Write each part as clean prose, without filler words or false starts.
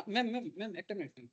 Ma'am ma'am ma'am एक minute.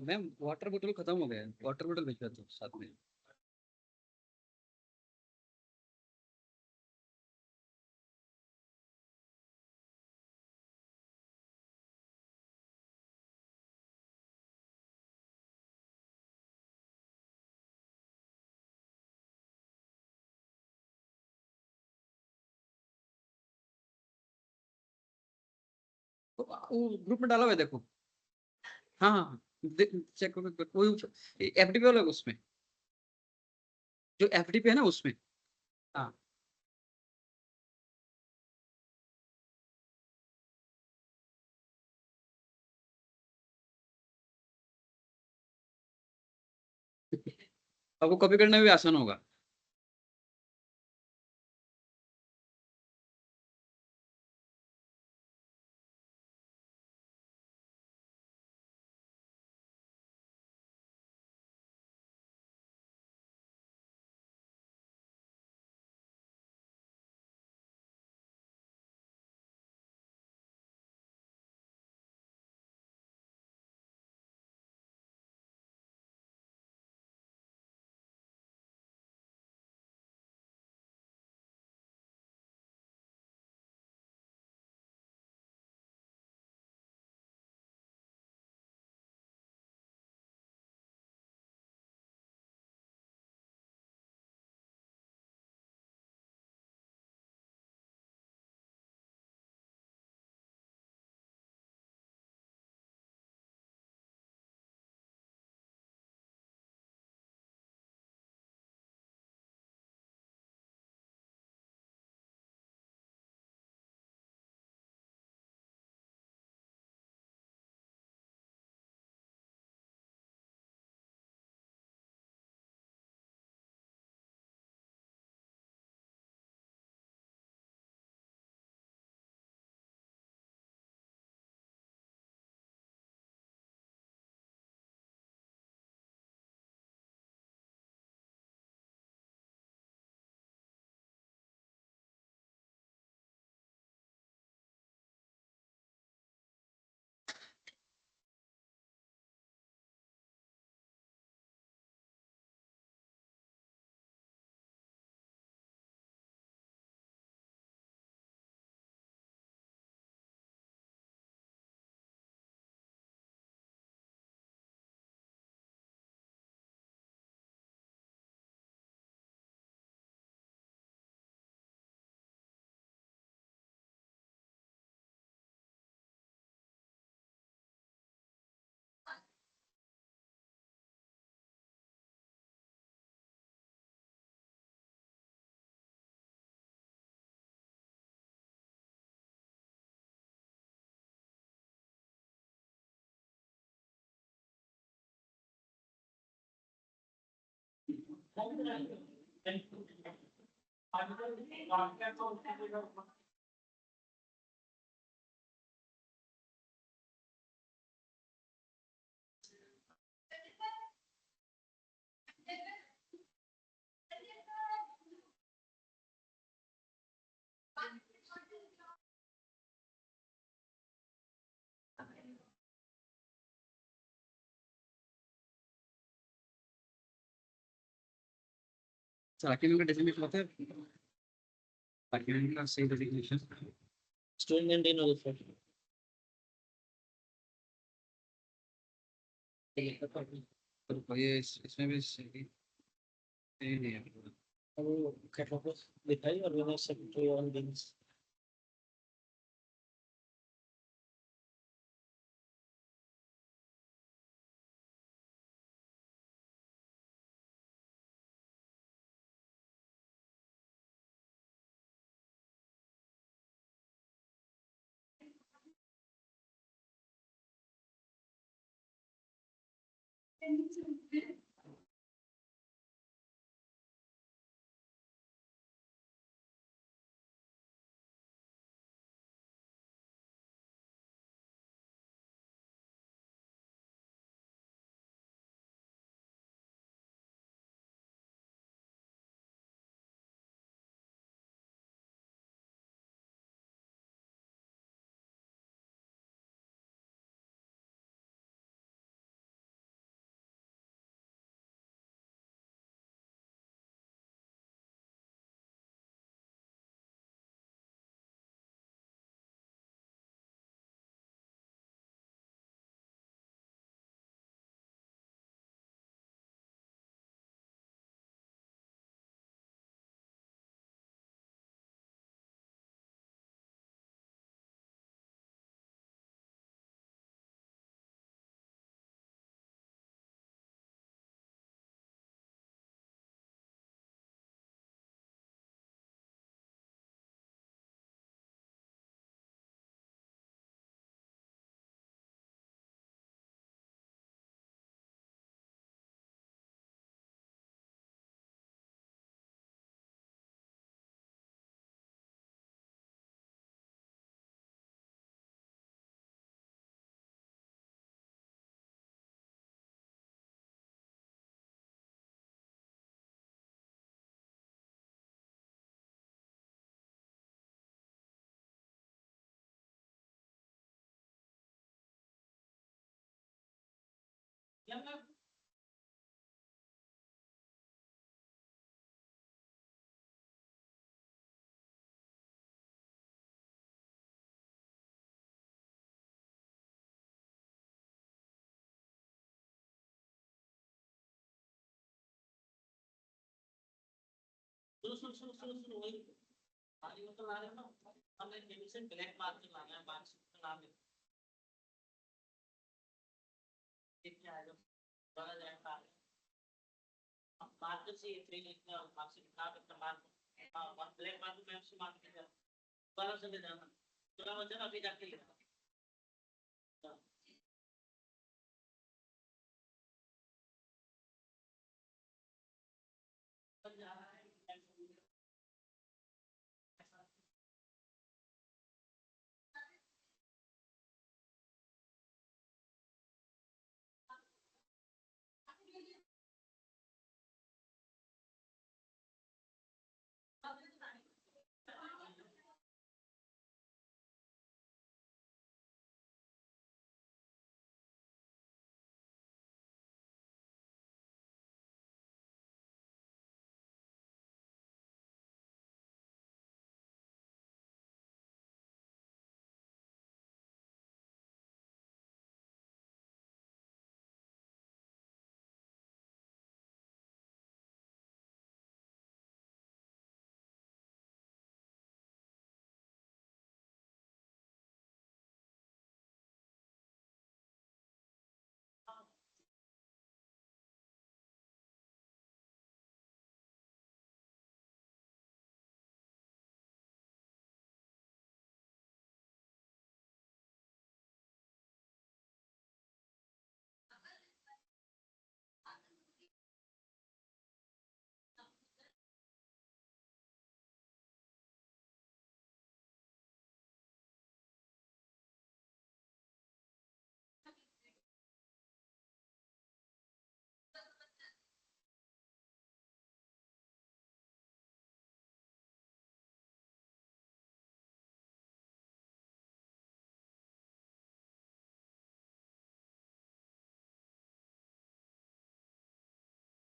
Ma'am water बोतल खत्म हो गया है, वाटर बोतल भिजवा दो साथ में। तो वो ग्रुप में डाला हुआ है देखो। हाँ हाँ हाँ, चेक करो वो एफडीपी वाला है उसमें, जो एफडीपी है ना उसमें। हाँ। अब वो कॉपी करना भी आसान होगा। So aquí nunca decimos what aquí nunca say the definition. Student in also. तो ये इसमें भी सही नहीं है। वो कैटलॉग दिखाई और मैंने सेक्रेटरी ऑन बिल्स सुनो वही पानी मतलब आ रहा है ना हमने केमिकल ब्लैक मार्क लाना है मार्क्स नाम है क्या है बड़ा जाएगा मार्क से 3 लिखना मार्क्स लिखना है मार्क हां ब्लैक मार्क में से मार्क किया बड़ा से जाना पूरा वजन अभी जाके लिखना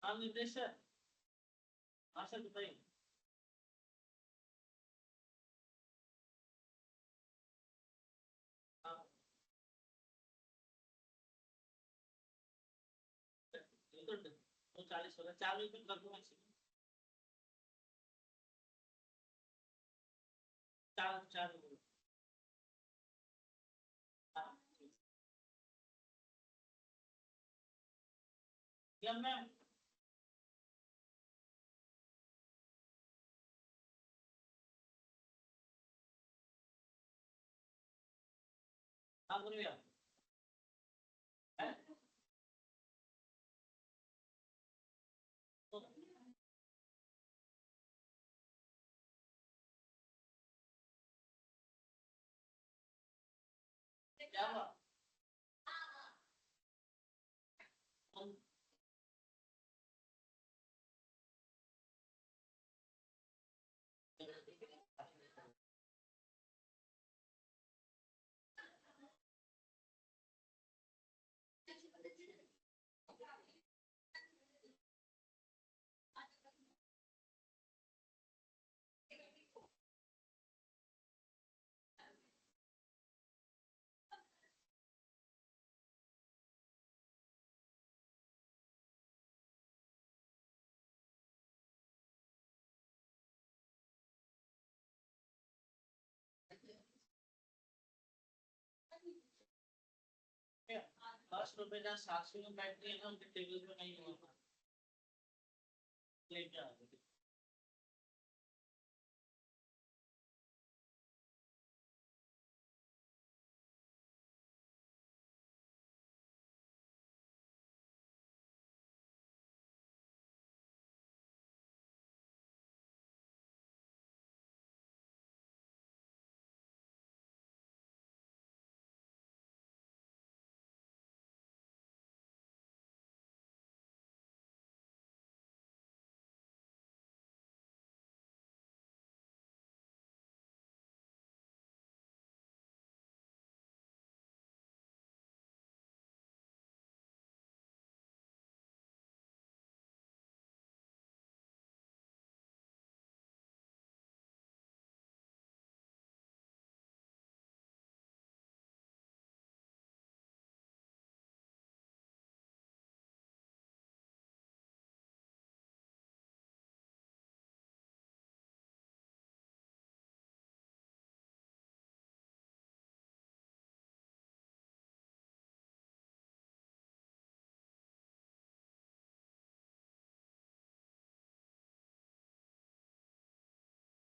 हाँ निर्देश सर, हाँ सर बताइए। हाँ, 240 हो रहा है, 4 मिनट कर दूंगा। 4 मिनट। हाँ, क्या मैम? हाँ बोलिए आप। हैं? तो क्या हुआ? हम- ₹10 जहाँ 700 में बैठती है ना, उनके टेबल पे नहीं हुआ। लेके आ गए।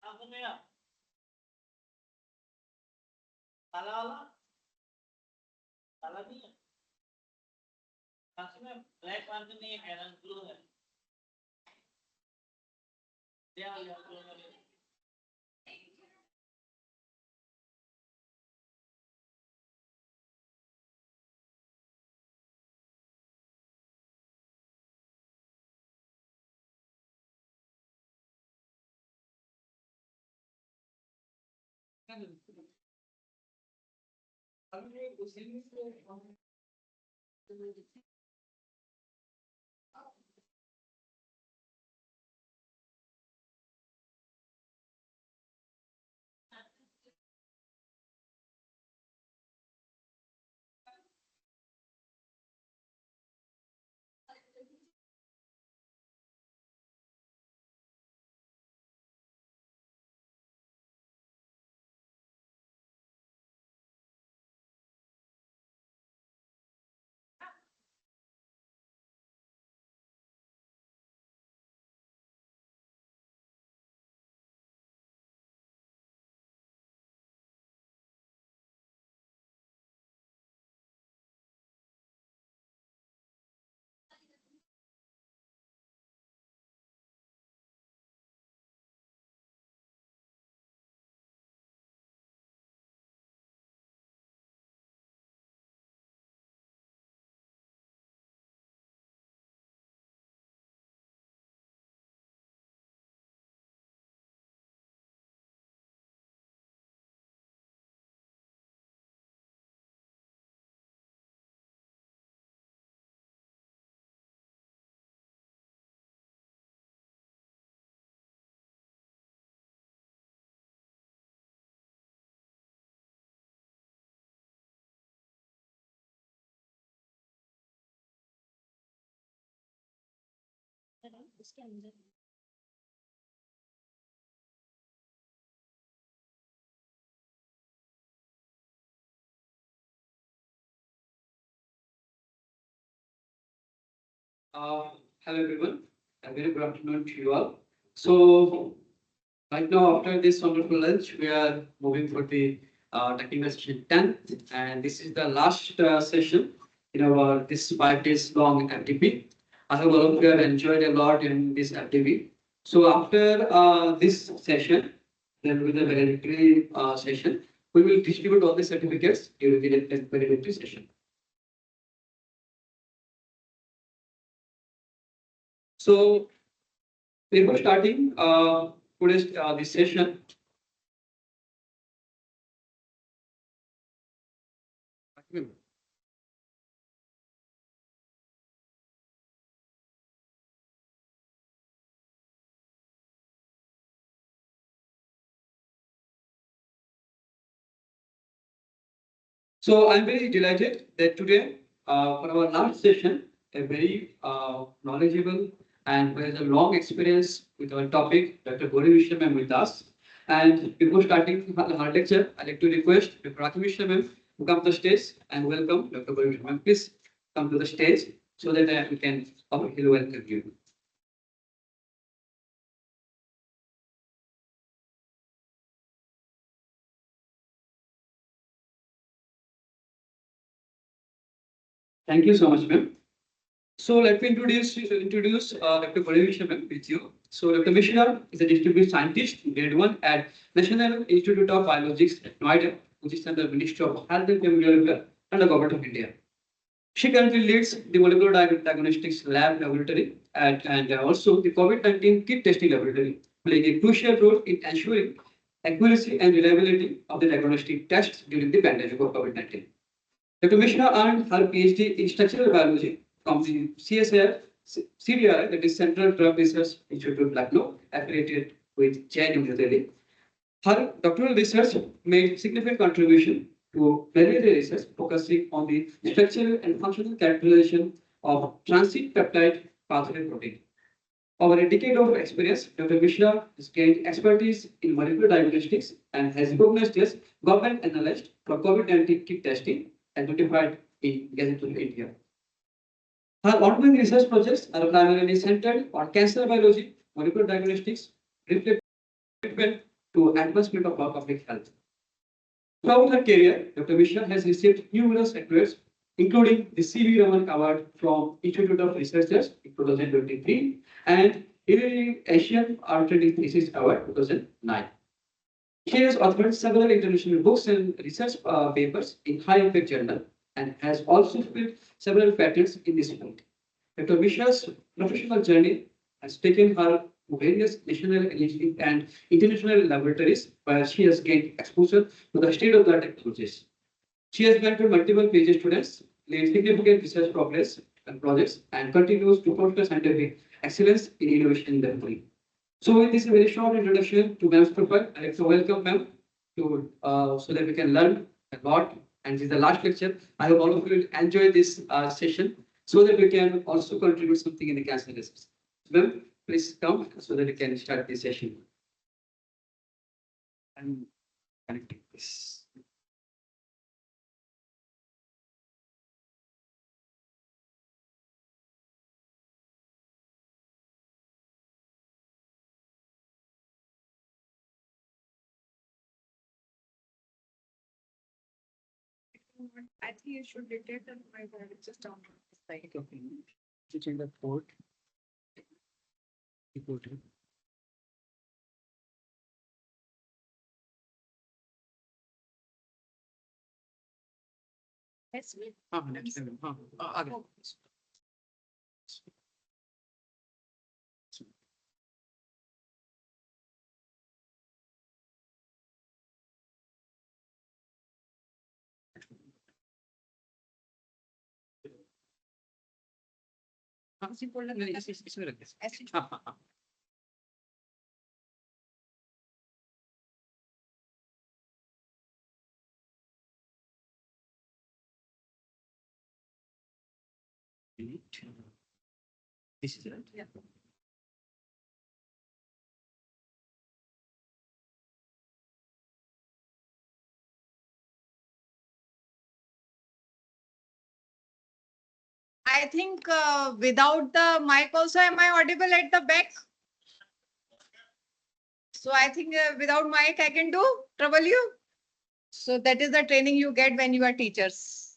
हाँ बोलिए आप। काला वाला? काला नहीं है। में ब्लैक मार्कर नहीं है, कह रहा ब्लू है। ले आ गया ब्लू में। अभी उसी में से उसके अंदर Hello everyone, a very good afternoon to you all. So right now after this wonderful lunch, we are moving for the technical session 10th, and this is the last session in our this 5 days long FDP. I hope all of you have enjoyed a lot in this FDP. So after this session, then with the valedictory session, we will distribute all the certificates during the valedictory session. So before starting today's this session, so I'm very delighted that today, for our last session, a very knowledgeable and who has a long experience with our topic, Dr. Gauri Vishwa ma'am with us. And before starting her lecture, I'd like to request Dr. Rakhi Vishwa ma'am to come to the stage and welcome Dr. Gauri Vishwa ma'am. Please come to the stage so that we can officially welcome you. Thank you so much, ma'am. So let me introduce Dr. Gauri Vishwa ma'am with you. So Dr. Mishra is a distributed scientist, grade 1 at National Institute of Biologics at Noida, which is under the Ministry of Health and Family Welfare and the Government of India. She currently leads the molecular diagnostics lab laboratory and also the COVID-19 kit testing laboratory, playing a crucial role in ensuring accuracy and reliability of the diagnostic tests during the pandemic of COVID-19. Dr. Mishra earned her PhD in structural biology from the CDR, that is Central Drug Research Institute, Lucknow, affiliated with JNU New Delhi. Her doctoral research made significant contribution to malaria research, focusing on the structural and functional characterization of transit peptide pathway protein. Over a decade of experience, Dr. Mishra has gained expertise in molecular diagnostics and has recognized as government analyst for COVID-19 kit testing and notified in Gazette of India. Her ongoing research projects are primarily centered on cancer biology, molecular diagnostics, reflective treatment to advancement of public health. Throughout her career, Dr. Mishra has received numerous accolades, including the C.V. Raman Award from Institute of Researchers in 2023 and Asian Arbitrary Thesis Award 2009. She has authored several international books and research papers in high-impact journal and has also filed several patents in this field. Dr. Mishra's professional journey has taken her to various national and international laboratories where she has gained exposure to the state-of-the-art technologies. She has mentored multiple PhD students, led significant research progress and projects, and continues to foster scientific excellence in innovation delivery. So with this very short introduction to ma'am's profile, I'd like to welcome ma'am to so that we can learn a lot. And this is the last lecture. I hope all of you will enjoy this session so that we can also contribute something in the cancer research. Ma'am, please come so that we can start this session. I'm connecting this. I think you should detect that my phone is just down. Okay. To change the port. The port. Yes, we. हाँ next time हाँ आगे. हाँ simple नहीं इसमें रख दे. ऐसे हाँ हाँ हाँ. This is right. Yeah. I think without the mic also, am I audible at the back? So I think without mic, I can do trouble you. So that is the training you get when you are teachers.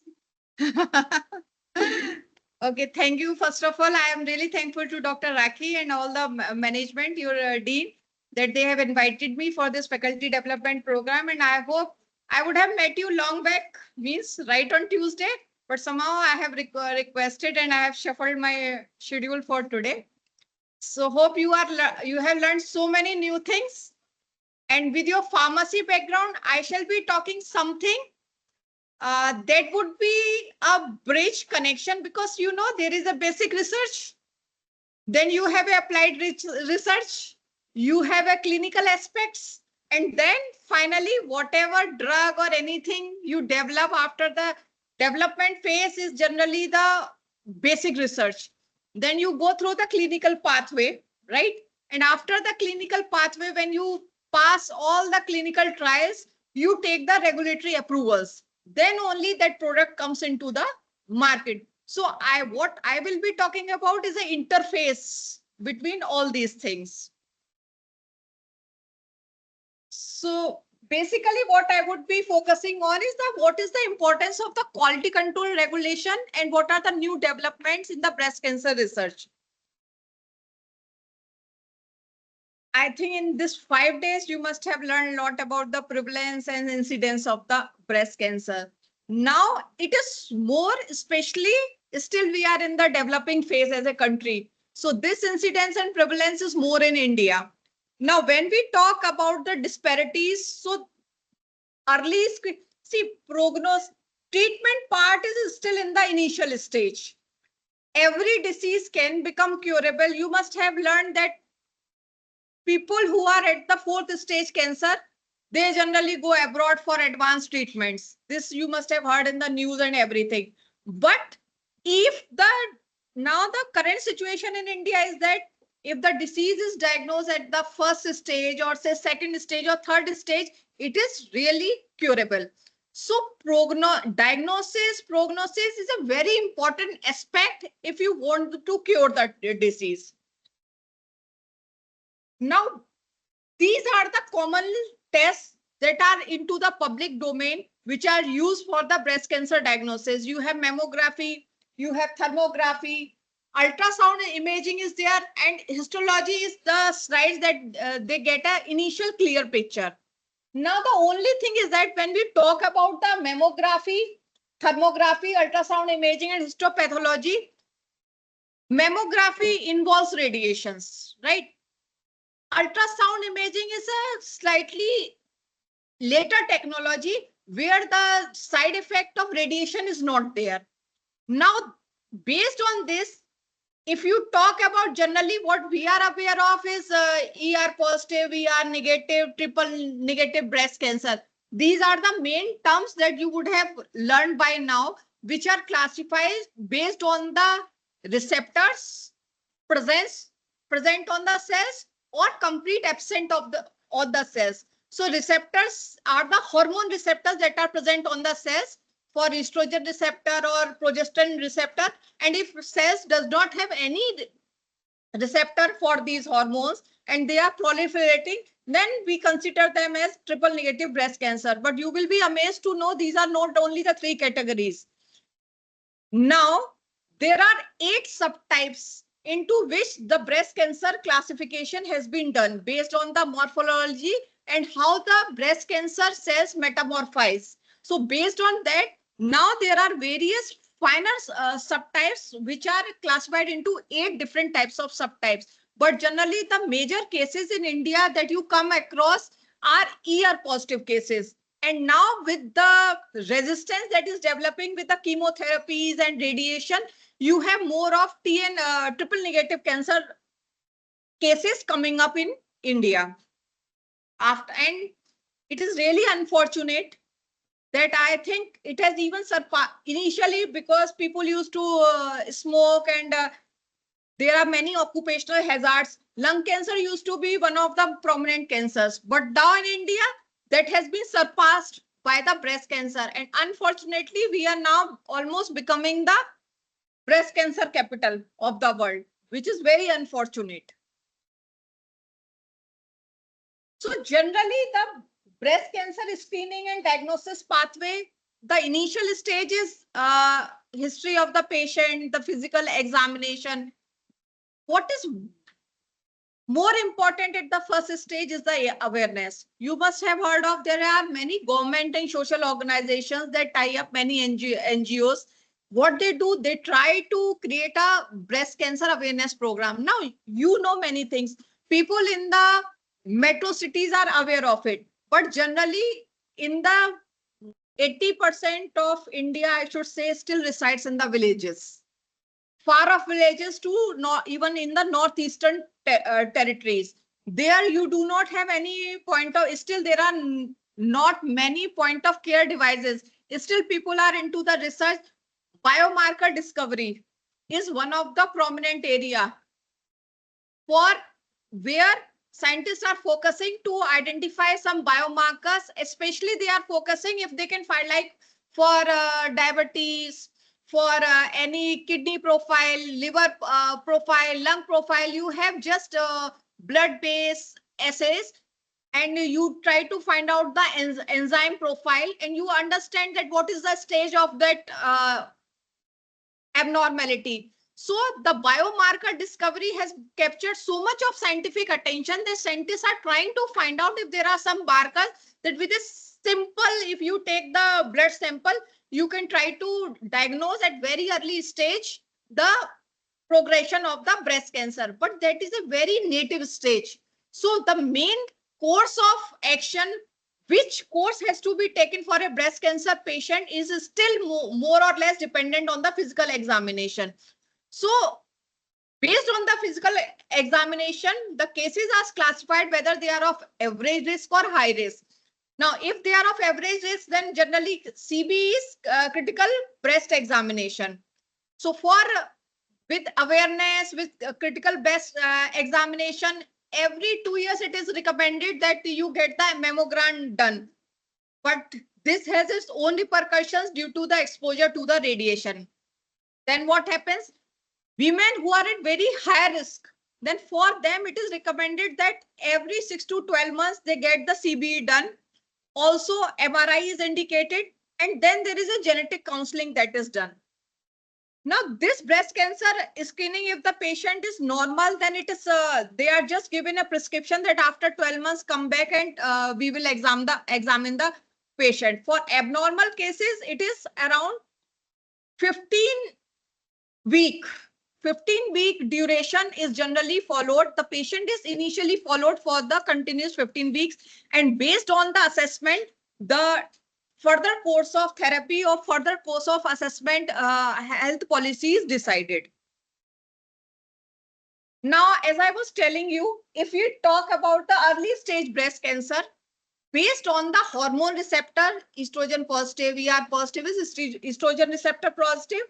Okay, thank you. First of all, I am really thankful to Dr. Rakhi and all the management, your dean, that they have invited me for this faculty development program. And I hope I would have met you long back, means right on Tuesday, but somehow I have requested and I have shuffled my schedule for today. So hope you have learned so many new things. And with your pharmacy background, I shall be talking something that would be a bridge connection, because you know there is a basic research, then you have applied research, you have a clinical aspects, and then finally whatever drug or anything you develop after the development phase is generally the basic research. Then you go through the clinical pathway, right? And after the clinical pathway, when you pass all the clinical trials, you take the regulatory approvals, then only that product comes into the market. So what I will be talking about is an interface between all these things. So basically what I would be focusing on is what is the importance of the quality control regulation and what are the new developments in the breast cancer research. I think in this 5 days, you must have learned a lot about the prevalence and incidence of the breast cancer. Now it is more, especially still we are in the developing phase as a country. So this incidence and prevalence is more in India. Now, when we talk about the disparities, so early, see, prognosis, treatment part is still in the initial stage. Every disease can become curable. You must have learned that people who are at the 4th stage cancer, they generally go abroad for advanced treatments. This you must have heard in the news and everything. But if now the current situation in India is that if the disease is diagnosed at the 1st stage or say 2nd stage or 3rd stage, it is really curable. So prognosis is a very important aspect if you want to cure the disease. Now, these are the common tests that are into the public domain, which are used for the breast cancer diagnosis. You have mammography, you have thermography, ultrasound imaging is there, and histology is the slides that they get an initial clear picture. Now, the only thing is that when we talk about the mammography, thermography, ultrasound imaging, and histopathology, mammography involves radiations, right? Ultrasound imaging is a slightly later technology where the side effect of radiation is not there. Now, based on this, if you talk about generally what we are aware of is ER positive, ER negative, triple negative breast cancer. These are the main terms that you would have learned by now, which are classified based on the receptors present on the cells or complete absent of the cells. So receptors are the hormone receptors that are present on the cells for estrogen receptor or progesterone receptor. And if cells does not have any receptor for these hormones and they are proliferating, then we consider them as triple negative breast cancer. But you will be amazed to know these are not only the 3 categories. Now, there are 8 subtypes into which the breast cancer classification has been done based on the morphology and how the breast cancer cells metamorphize. So based on that, now there are various finer subtypes which are classified into 8 different types of subtypes. But generally, the major cases in India that you come across are ER positive cases. And now with the resistance that is developing with the chemotherapies and radiation, you have more of triple negative cancer cases coming up in India. And it is really unfortunate that I think it has even surpassed initially because people used to smoke and there are many occupational hazards. Lung cancer used to be one of the prominent cancers, but now in India, that has been surpassed by the breast cancer. And unfortunately, we are now almost becoming the breast cancer capital of the world, which is very unfortunate. So generally, the breast cancer screening and diagnosis pathway, the initial stage is history of the patient, the physical examination. What is more important at the first stage is the awareness. You must have heard of, there are many government and social organizations that tie up many NGOs. What they do, they try to create a breast cancer awareness program. Now, you know many things. People in the metro cities are aware of it. But generally, in the 80% of India, I should say, still resides in the villages. Far off villages to not even in the northeastern territories. There you do not have any point of, still there are not many point of care devices. Still people are into the research. Biomarker discovery is one of the prominent area for where scientists are focusing to identify some biomarkers, especially they are focusing if they can find like for diabetes, for any kidney profile, liver profile, lung profile, you have just blood-based assays and you try to find out the enzyme profile and you understand that what is the stage of that abnormality. So the biomarker discovery has captured so much of scientific attention that scientists are trying to find out if there are some markers that with a simple, if you take the blood sample, you can try to diagnose at very early stage the progression of the breast cancer. But that is a very native stage. So the main course of action, which course has to be taken for a breast cancer patient, is still more or less dependent on the physical examination. So based on the physical examination, the cases are classified whether they are of average risk or high risk. Now, if they are of average risk, then generally CB is critical breast examination. So for with awareness, with critical breast examination, every 2 years it is recommended that you get the mammogram done. But this has its own repercussions due to the exposure to the radiation. Then what happens? Women who are at very high risk, then for them it is recommended that every 6 to 12 months they get the CBE done. Also MRI is indicated and then there is a genetic counseling that is done. Now this breast cancer screening, if the patient is normal, then it is they are just given a prescription that after 12 months come back and we will examine the patient. For abnormal cases, it is around 15-week duration is generally followed. The patient is initially followed for the continuous 15 weeks and based on the assessment, the further course of therapy or further course of assessment health policy is decided. Now, as I was telling you, if we talk about the early stage breast cancer, based on the hormone receptor, estrogen positive, ER positive is estrogen receptor positive,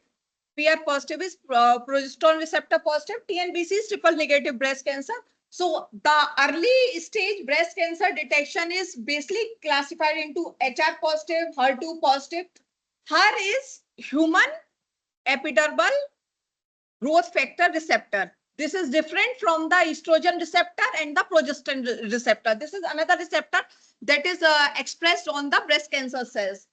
PR positive is progesterone receptor positive, TNBC is triple negative breast cancer. So the early stage breast cancer detection is basically classified into HR positive, HER2 positive. HER is human epidermal growth factor receptor. This is different from the estrogen receptor and the progesterone receptor. This is another receptor that is expressed on the breast cancer cells.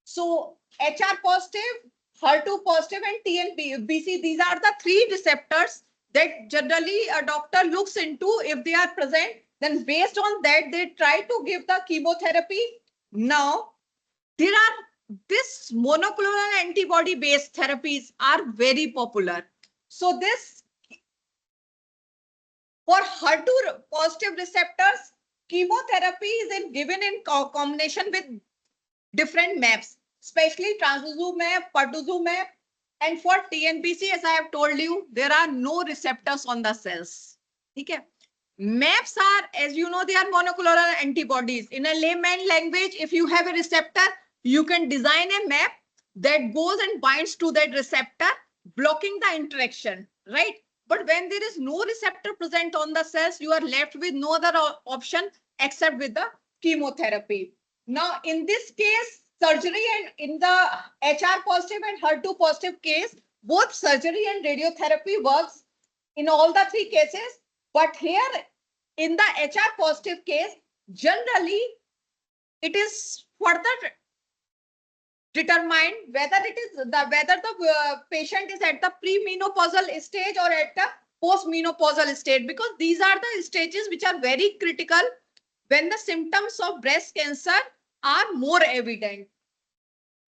So HR positive, HER2 positive and TNBC, these are the three receptors that generally a doctor looks into. If they are present, then based on that, they try to give the chemotherapy. Now, there are this monoclonal antibody based therapies are very popular. So this for HER2 positive receptors, chemotherapy is given in combination with different maps, especially trastuzumab, pertuzumab, and for TNBC, as I have told you, there are no receptors on the cells. Okay. Maps are, as you know, they are monoclonal antibodies. In a layman language, if you have a receptor, you can design a map that goes and binds to that receptor, blocking the interaction, right? But when there is no receptor present on the cells, you are left with no other option except with the chemotherapy. Now, in this case, surgery and in the HR positive and HER2 positive case, both surgery and radiotherapy works in all the three cases. But here in the HR positive case, generally it is further determined whether the patient is at the premenopausal stage or at the postmenopausal stage, because these are the stages which are very critical when the symptoms of breast cancer are more evident.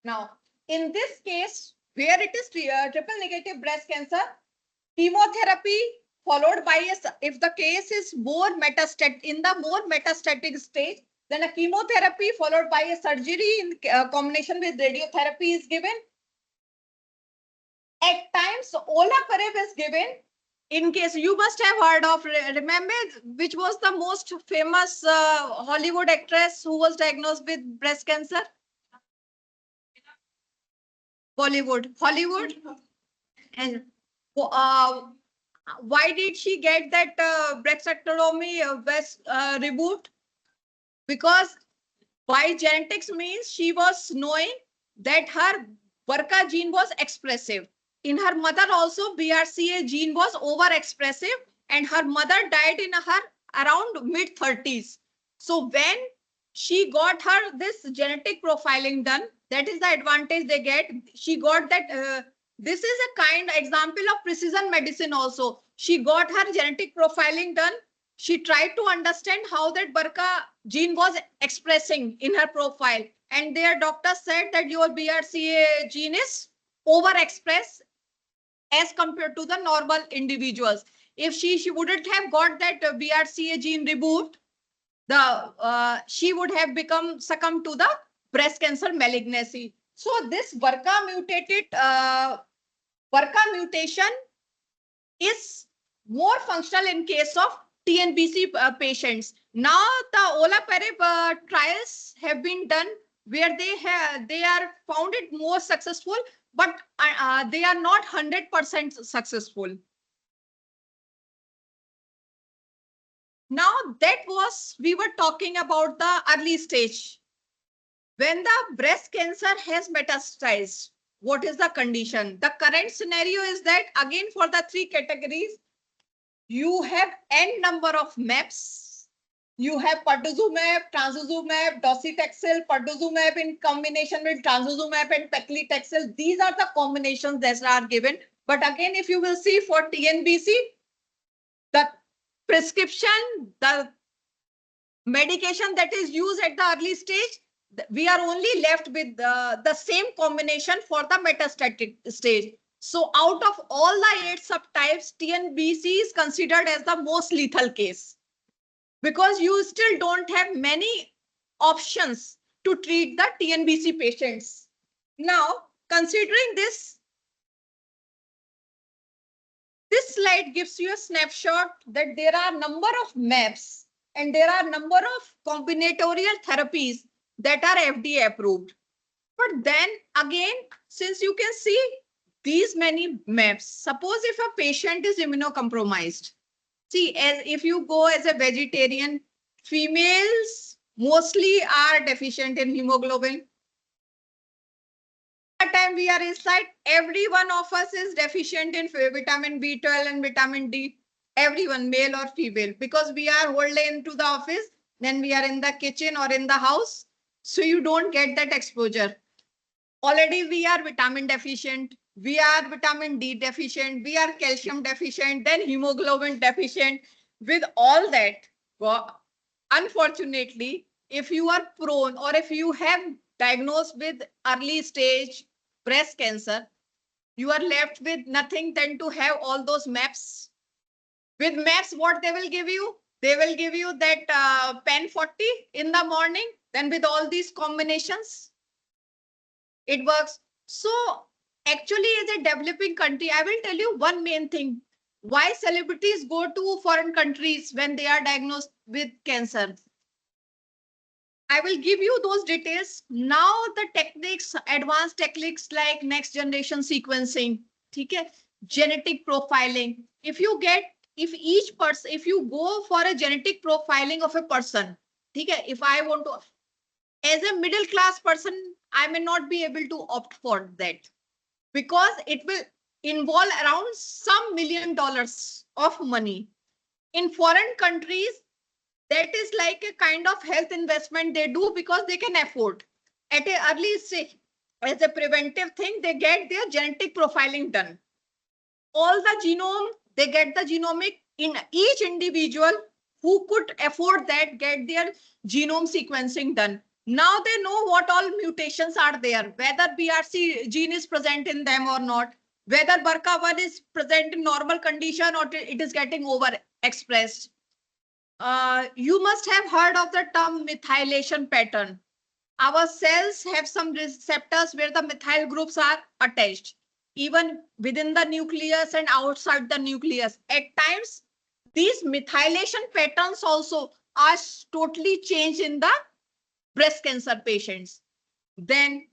Now, in this case, where it is triple negative breast cancer, chemotherapy followed by if the case is more metastatic, in the more metastatic stage, then a chemotherapy followed by a surgery in combination with radiotherapy is given. At times, olaparib is given. In case you must have heard of, remember which was the most famous Hollywood actress who was diagnosed with breast cancer? Hollywood. And why did she get that breastectomy reboot? Because by genetics means she was knowing that her BRCA gene was expressive. In her mother also BRCA gene was overexpressive, and her mother died in her around mid-30s. So when she got her this genetic profiling done, that is the advantage they get. She got that. This is a kind example of precision medicine also. She got her genetic profiling done. She tried to understand how that BRCA gene was expressing in her profile. And their doctor said that your BRCA gene is overexpressed as compared to the normal individuals. If she wouldn't have got that BRCA gene removed, she would have succumbed to the breast cancer malignancy. So this BRCA mutation is more functional in case of TNBC patients. Now the olaparib trials have been done where they are found it more successful, but they are not 100% successful. Now that was, we were talking about the early stage. When the breast cancer has metastasized, what is the condition? The current scenario is that again for the three categories, you have n number of maps. You have pertuzumab, trastuzumab, docetaxel, pertuzumab in combination with trastuzumab and paclitaxel. These are the combinations that are given. But again, if you will see for TNBC, the prescription, the medication that is used at the early stage, we are only left with the same combination for the metastatic stage. So out of all the 8 subtypes, TNBC is considered as the most lethal case because you still don't have many options to treat the TNBC patients. Now, considering this slide gives you a snapshot that there are number of maps and there are number of combinatorial therapies that are FDA approved. But then again, since you can see these many maps, suppose if a patient is immunocompromised, see, as if you go as a vegetarian, females mostly are deficient in hemoglobin. At the time we are inside, every one of us is deficient in vitamin B12 and vitamin D. Everyone, male or female, because we are whole day into the office, then we are in the kitchen or in the house. So you don't get that exposure. Already we are vitamin deficient, we are vitamin D deficient, we are calcium deficient, then hemoglobin deficient. With all that, unfortunately, if you are prone or if you have diagnosed with early stage breast cancer, you are left with nothing than to have all those maps. With maps, what they will give you? They will give you that pen 40 in the morning, then with all these combinations, it works. So actually, as a developing country, I will tell you one main thing. Why celebrities go to foreign countries when they are diagnosed with cancer? I will give you those details. Now the techniques, advanced techniques like next generation sequencing, okay? Genetic profiling. If each person, if you go for a genetic profiling of a person, okay? If I want to, as a middle class person, I may not be able to opt for that because it will, involve around some $1 million of money. In foreign countries, that is like a kind of health investment they do because they can afford. At an early stage, as a preventive thing, they get their genetic profiling done. All the genome, they get the genomic in each individual who could afford that, get their genome sequencing done. Now they know what all mutations are there, whether BRC gene is present in them or not, whether BRCA1 is present in normal condition or it is getting overexpressed. You must have heard of the term methylation pattern. Our cells have some receptors where the methyl groups are attached, even within the nucleus and outside the nucleus. At times, these methylation patterns also are totally changed in the breast cancer patients. Then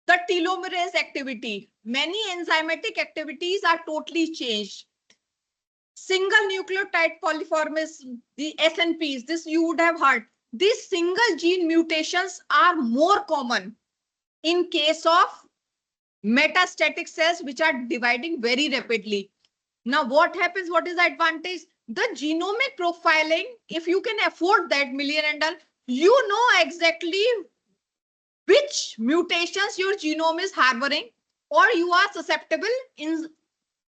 the telomerase activity, many enzymatic activities are totally changed. Single nucleotide polyformism, the SNPs, this you would have heard. These single gene mutations are more common in case of metastatic cells which are dividing very rapidly. Now, what happens? What is the advantage? The genomic profiling, if you can afford that $1 million and all, you know exactly which mutations your genome is harboring, or you are susceptible in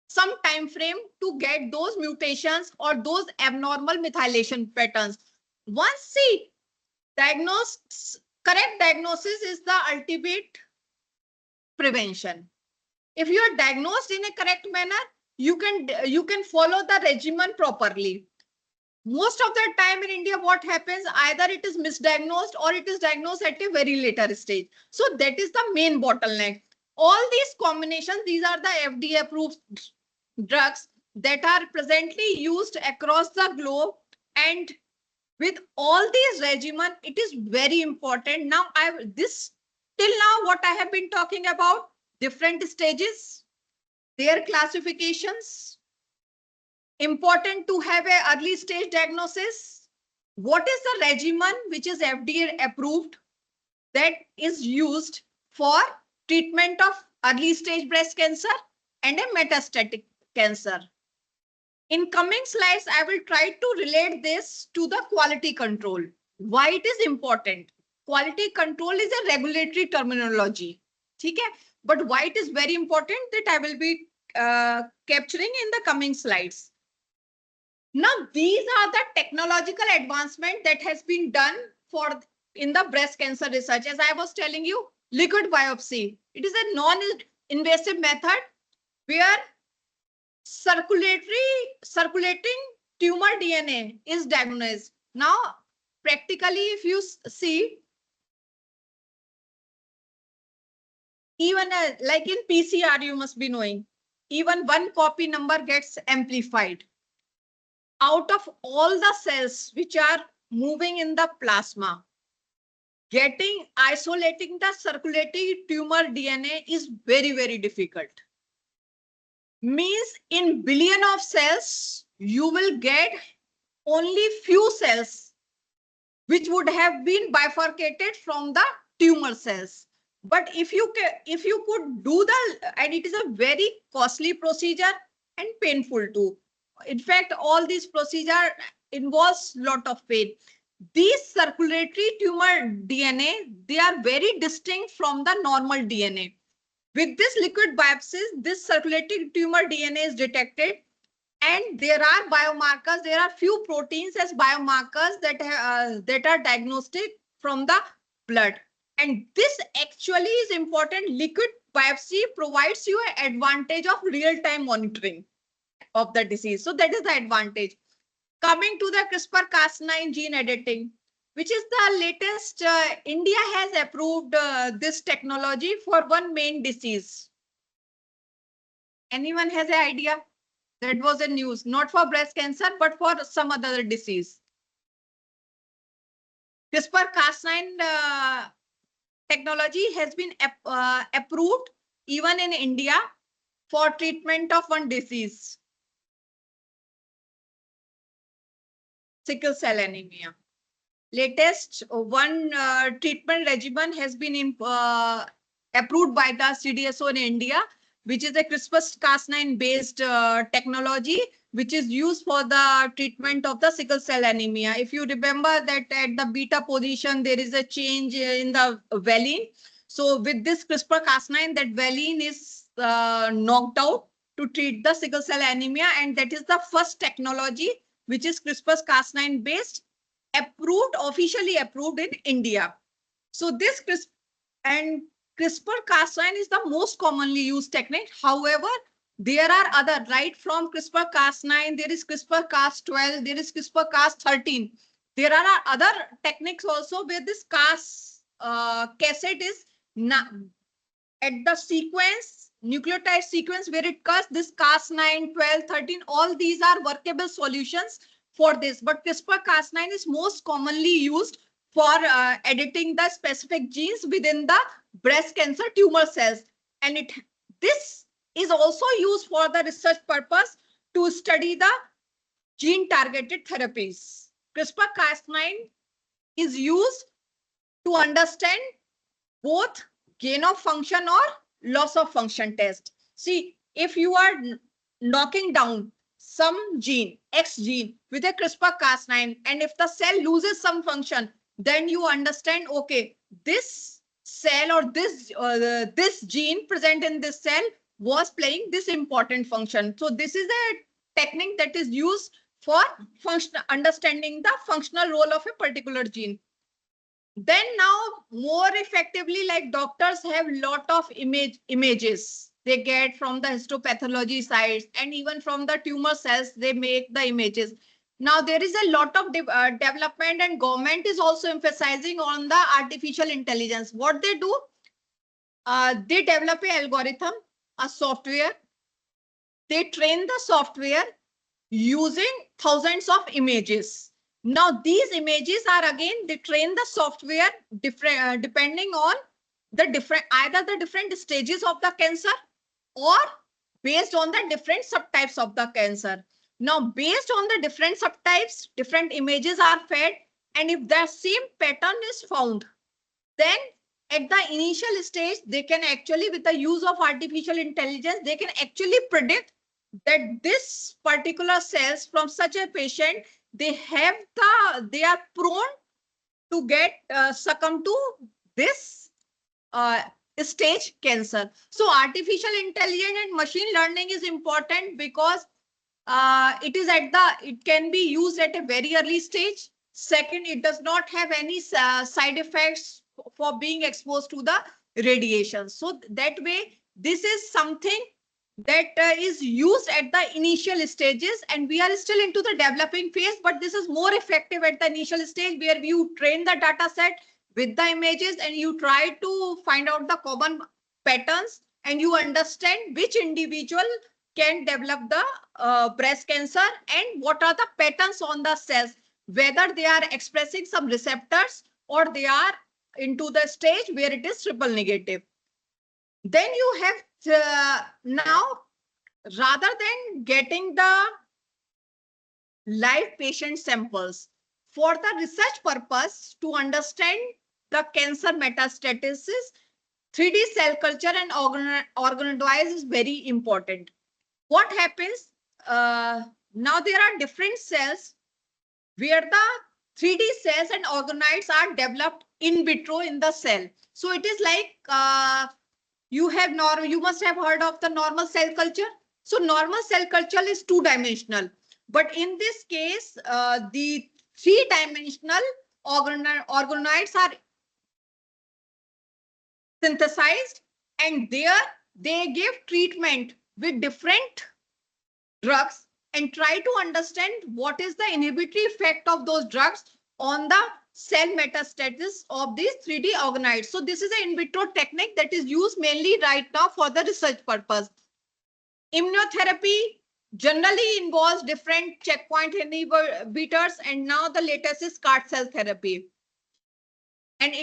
some time frame to get those mutations or those abnormal methylation patterns. Once see, correct diagnosis is the ultimate prevention. If you are diagnosed in a correct manner, you can follow the regimen properly. Most of the time in India, what happens, either it is misdiagnosed or it is diagnosed at a very later stage. So that is the main bottleneck. All these combinations, these are the FDA approved drugs that are presently used across the globe, and with all these regimen, it is very important. Now, till now what I have been talking about, different stages, their classifications, important to have a early stage diagnosis. What is the regimen which is FDA approved that is used for treatment of early stage breast cancer and a metastatic cancer? In coming slides, I will try to relate this to the quality control. Why it is important? Quality control is a regulatory terminology. Okay? But why it is very important, that I will be capturing in the coming slides. Now, these are the technological advancement that has been done in the breast cancer research. As I was telling you, liquid biopsy. It is a non-invasive method where circulating tumor DNA is diagnosed. Now, practically, if you see, even like in PCR, you must be knowing, even one copy number gets amplified. Out of all the cells which are moving in the plasma, isolating the circulating tumor DNA is very, very difficult. Means in billion of cells, you will get only few cells which would have been bifurcated from the tumor cells. But if you could do and it is a very costly procedure and painful too. In fact, all these procedure involves lot of pain. These circulatory tumor DNA, they are very distinct from the normal DNA. With this liquid biopsies, this circulating tumor DNA is detected, and there are biomarkers. There are few proteins as biomarkers that are diagnostic from the blood. And this actually is important. Liquid biopsy provides you an advantage of real-time monitoring of the disease. So that is the advantage. Coming to the CRISPR-Cas9 gene editing, which is the latest, India has approved this technology for one main disease. Anyone has an idea? That was a news, not for breast cancer, but for some other disease. CRISPR-Cas9 technology has been approved even in India for treatment of one disease, sickle cell anemia. Latest one treatment regimen has been approved by the CDSO in India, which is a CRISPR-Cas9 based technology, which is used for the treatment of the sickle cell anemia. If you remember that at the beta position, there is a change in the valine. So with this CRISPR-Cas9, that valine is knocked out to treat the sickle cell anemia. And that is the first technology which is CRISPR-Cas9 based, approved, officially approved in India. So this CRISPR-Cas9 is the most commonly used technique. However, there are other, right from CRISPR-Cas9, there is CRISPR-Cas12, there is CRISPR-Cas13. There are other techniques also where this cassette is at the sequence, nucleotide sequence where it cuts this Cas9, 12, 13, all these are workable solutions for this. But CRISPR-Cas9 is most commonly used for editing the specific genes within the breast cancer tumor cells. And this is also used for the research purpose to study the gene targeted therapies. CRISPR-Cas9 is used to understand both gain of function or loss of function test. See, if you are knocking down some gene, X gene with a CRISPR-Cas9, and if the cell loses some function, then you understand, okay, this cell or this gene present in this cell was playing this important function. So this is a technique that is used for understanding the functional role of a particular gene. Then now more effectively, like doctors have lot of images they get from the histopathology sites, and even from the tumor cells they make the images. Now there is a lot of development, and government is also emphasizing on the artificial intelligence. What they do, they develop an algorithm, a software. They train the software using thousands of images. Now these images are again, they train the software different depending on the either the different stages of the cancer or based on the different subtypes of the cancer. Now based on the different subtypes, different images are fed, and if the same pattern is found, then at the initial stage they can actually, with the use of artificial intelligence, they can actually predict that this particular cells from such a patient, they are prone to get succumb to this stage cancer. So artificial intelligence and machine learning is important because it can be used at a very early stage. Second, it does not have any side effects for being exposed to the radiation. So that way, this is something that is used at the initial stages, and we are still into the developing phase, but this is more effective at the initial stage where you train the data set with the images and you try to find out the common patterns, and you understand which individual can develop the breast cancer and what are the patterns on the cells, whether they are expressing some receptors or they are into the stage where it is triple negative. Then you have now, rather than getting the live patient samples for the research purpose to understand the cancer metastasis, 3D cell culture and organoids is very important. What happens now, there are different cells where the 3D cells and organoids are developed in vitro in the cell. So it is like you must have heard of the normal cell culture. So normal cell culture is two-dimensional, but in this case, the three-dimensional organoids are synthesized, and there they give treatment with different drugs and try to understand what is the inhibitory effect of those drugs on the cell metastasis of these 3D organoids. So this is an in vitro technique that is used mainly right now for the research purpose. Immunotherapy generally involves different checkpoint inhibitors, and now the latest is CAR cell therapy. And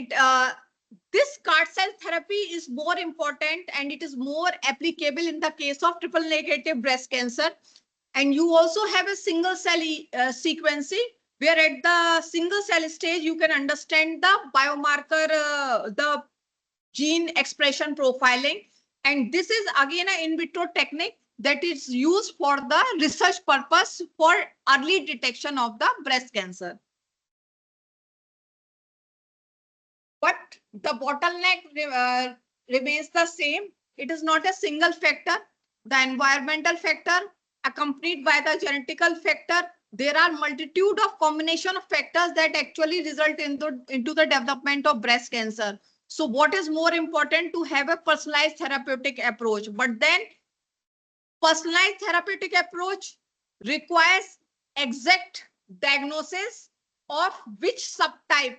this CAR cell therapy is more important and it is more applicable in the case of triple negative breast cancer. And you also have a single cell sequencing, where at the single cell stage, you can understand the biomarker, the gene expression profiling. And this is again an in vitro technique that is used for the research purpose for early detection of the breast cancer. But the bottleneck remains the same. It is not a single factor. The environmental factor accompanied by the genetical factor. There are multitude of combination of factors that actually result into the development of breast cancer. So what is more important to have a personalized therapeutic approach? But then personalized therapeutic approach requires exact diagnosis of which subtype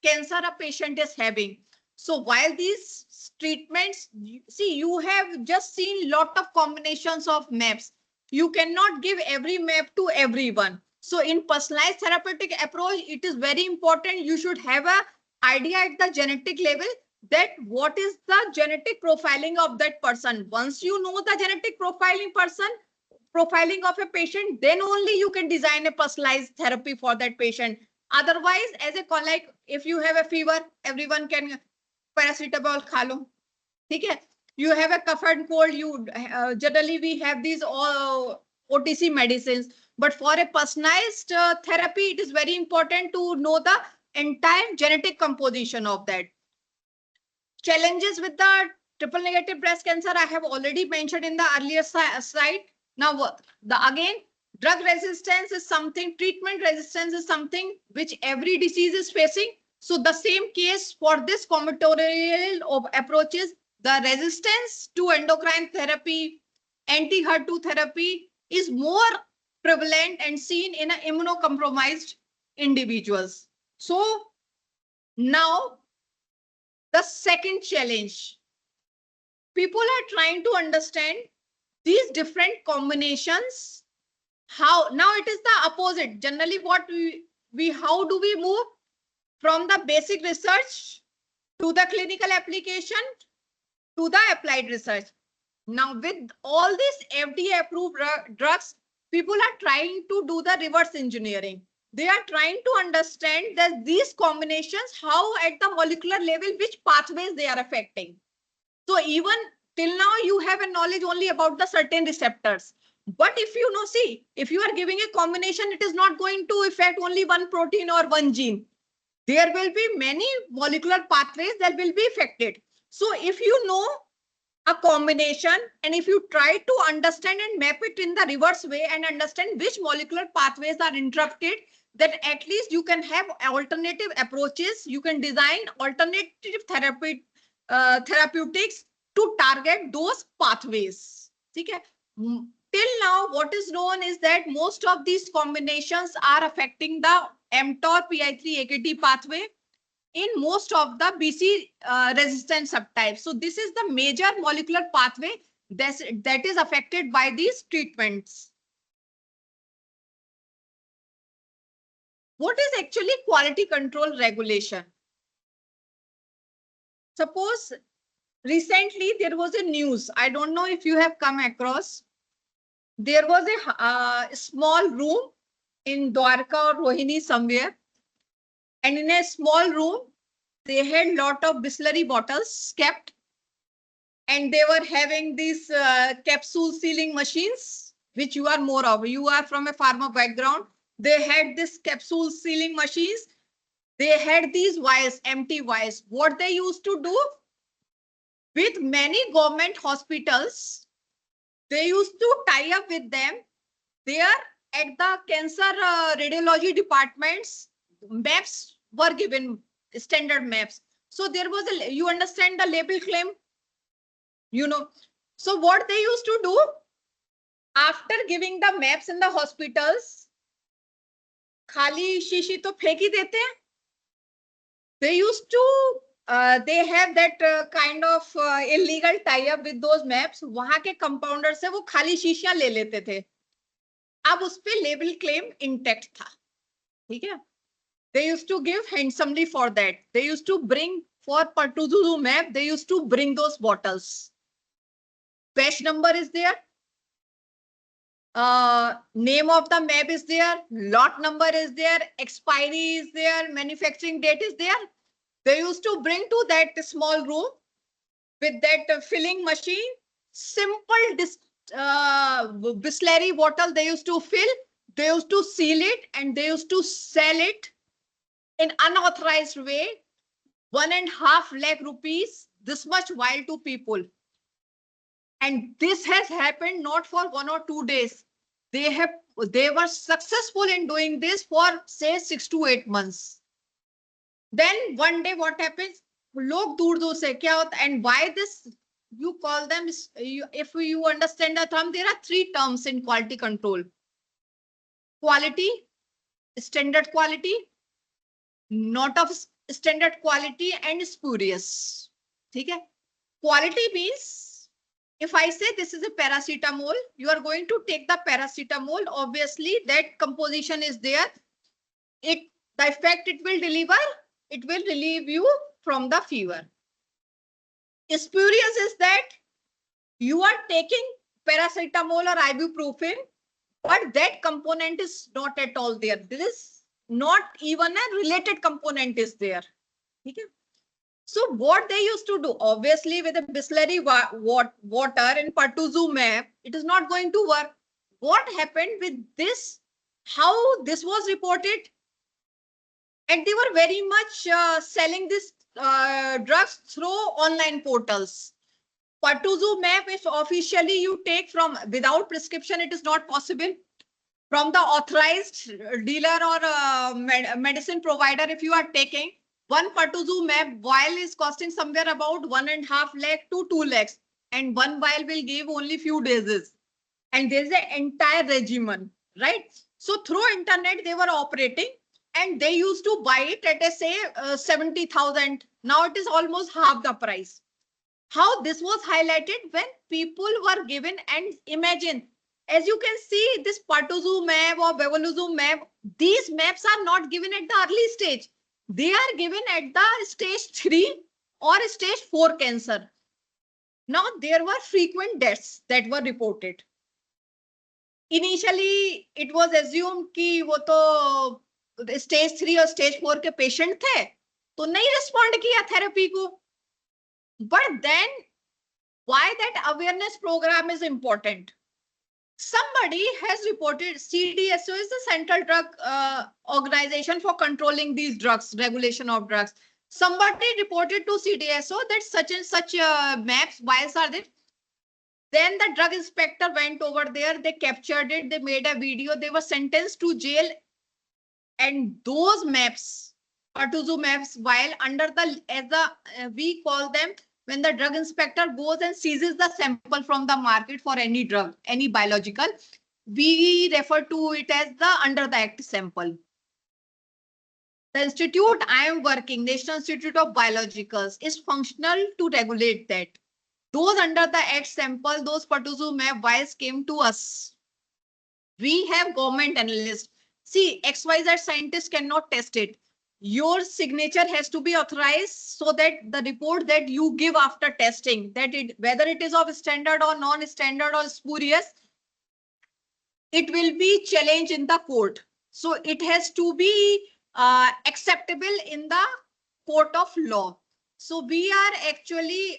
cancer a patient is having. So while these treatments, see, you have just seen lot of combinations of maps. You cannot give every map to everyone. So in personalized therapeutic approach, it is very important. You should have an idea at the genetic level that what is the genetic profiling of that person. Once you know the genetic profiling of a patient, then only you can design a personalized therapy for that patient. Otherwise, as a colleague, if you have a fever, everyone can paracetamol kha lo. Okay? You have a cough and cold, you generally we have these OTC medicines. But for a personalized therapy, it is very important to know the entire genetic composition of that. Challenges with the triple negative breast cancer, I have already mentioned in the earlier slide. Now, again, drug resistance is something, treatment resistance is something which every disease is facing. So the same case for this combinatorial of approaches, the resistance to endocrine therapy, anti-HER2 therapy is more prevalent and seen in immunocompromised individuals. So now the second challenge, people are trying to understand these different combinations. How now it is the opposite. Generally, what how do we move from the basic research to the clinical application to the applied research? Now, with all these FDA approved drugs, people are trying to do the reverse engineering. They are trying to understand that these combinations, how at the molecular level, which pathways they are affecting. So even till now, you have a knowledge only about the certain receptors. But if you know, see, if you are giving a combination, it is not going to affect only one protein or one gene. There will be many molecular pathways that will be affected. So if you know a combination and if you try to understand and map it in the reverse way and understand which molecular pathways are interrupted, then at least you can have alternative approaches. You can design alternative therapeutics to target those pathways. Okay? Till now, what is known is that most of these combinations are affecting the mTOR PI3 AKT pathway in most of the BC resistant subtypes. So this is the major molecular pathway that is affected by these treatments. What is actually quality control regulation? Suppose recently there was a news. I don't know if you have come across. There was a small room in Dwarka or Rohini somewhere. And in a small room, they had lot of Bisleri bottles kept. And they were having these capsule sealing machines, which you are more of. You are from a pharma background. They had this capsule sealing machines. They had these vials, empty vials. What they used to do with many government hospitals, they used to tie up with them. There at the cancer radiology departments, maps were given, standard maps. So there was a, you understand the label claim? You know, so what they used to do after giving the maps in the hospitals, khali shishi to फेंक ही देते हैं. They used to they have that kind of illegal tie-up with those maps. वहां के compounder से वो खाली शीशियां ले लेते थे. अब उस पे label claim intact था. ठीक है? They used to give handsomely for that. They used to bring for Patuzu map. They used to bring those bottles. Batch number is there. Name of the map is there. Lot number is there. Expiry is there. Manufacturing date is there. They used to bring to that small room with that filling machine. Simple Bisleri bottle they used to fill, they used to seal it, and they used to sell it in unauthorized way. 1.5 lakh rupees, this much while to people. And this has happened not for 1 or 2 days. They were successful in doing this for say 6 to 8 months. Then one day what happens? Log dur dur se kya hota, and why this you call them, if you understand the term, there are 3 terms in quality control: quality, standard quality, not of standard quality, and spurious. Okay? Quality means, if I say this is a paracetamol, you are going to take the paracetamol. Obviously, that composition is there. The effect it will deliver, it will relieve you from the fever. Spurious is that you are taking paracetamol or ibuprofen, but that component is not at all there. This is not even a related component is there. Okay? So what they used to do, obviously with a Bisleri water and pertuzumab, it is not going to work. What happened with this? How this was reported? And they were very much selling this drugs through online portals. Pertuzumab, if officially you take from without prescription, it is not possible. From the authorized dealer or medicine provider, if you are taking, one pertuzumab vial is costing somewhere about 1.5 lakh to 2 lakhs, and one vial will give only few doses, and there is an entire regimen, right? So through internet they were operating, and they used to buy it at say 70,000. Now it is almost half the price. How this was highlighted when people were given, and imagine, as you can see, this pertuzumab or bevacizumab, these maps are not given at the early stage. They are given at the stage 3 or stage 4 cancer. Now, there were frequent deaths that were reported. Initially, it was assumed कि वो तो stage 3 or stage 4 के patient थे, तो नहीं respond किया therapy को. But then, why that awareness program is important? Somebody has reported, CDSO is the Central Drug Organization for controlling these drugs, regulation of drugs. Somebody reported to CDSO that such and such maps, bias are there. Then the drug inspector went over there, they captured it, they made a video, they were sentenced to jail. And those maps, pertuzumab, while under we call them, when the drug inspector goes and seizes the sample from the market for any drug, any biological, we refer to it as the under the act sample. The institute I am working, National Institute of Biologicals, is functional to regulate that. Those under the act sample, those pertuzumab vials came to us. We have government analysts. See, XYZ scientists cannot test it. Your signature has to be authorized so that the report that you give after testing, that whether it is of standard or non-standard or spurious, it will be challenged in the court. So it has to be acceptable in the court of law. So we are actually,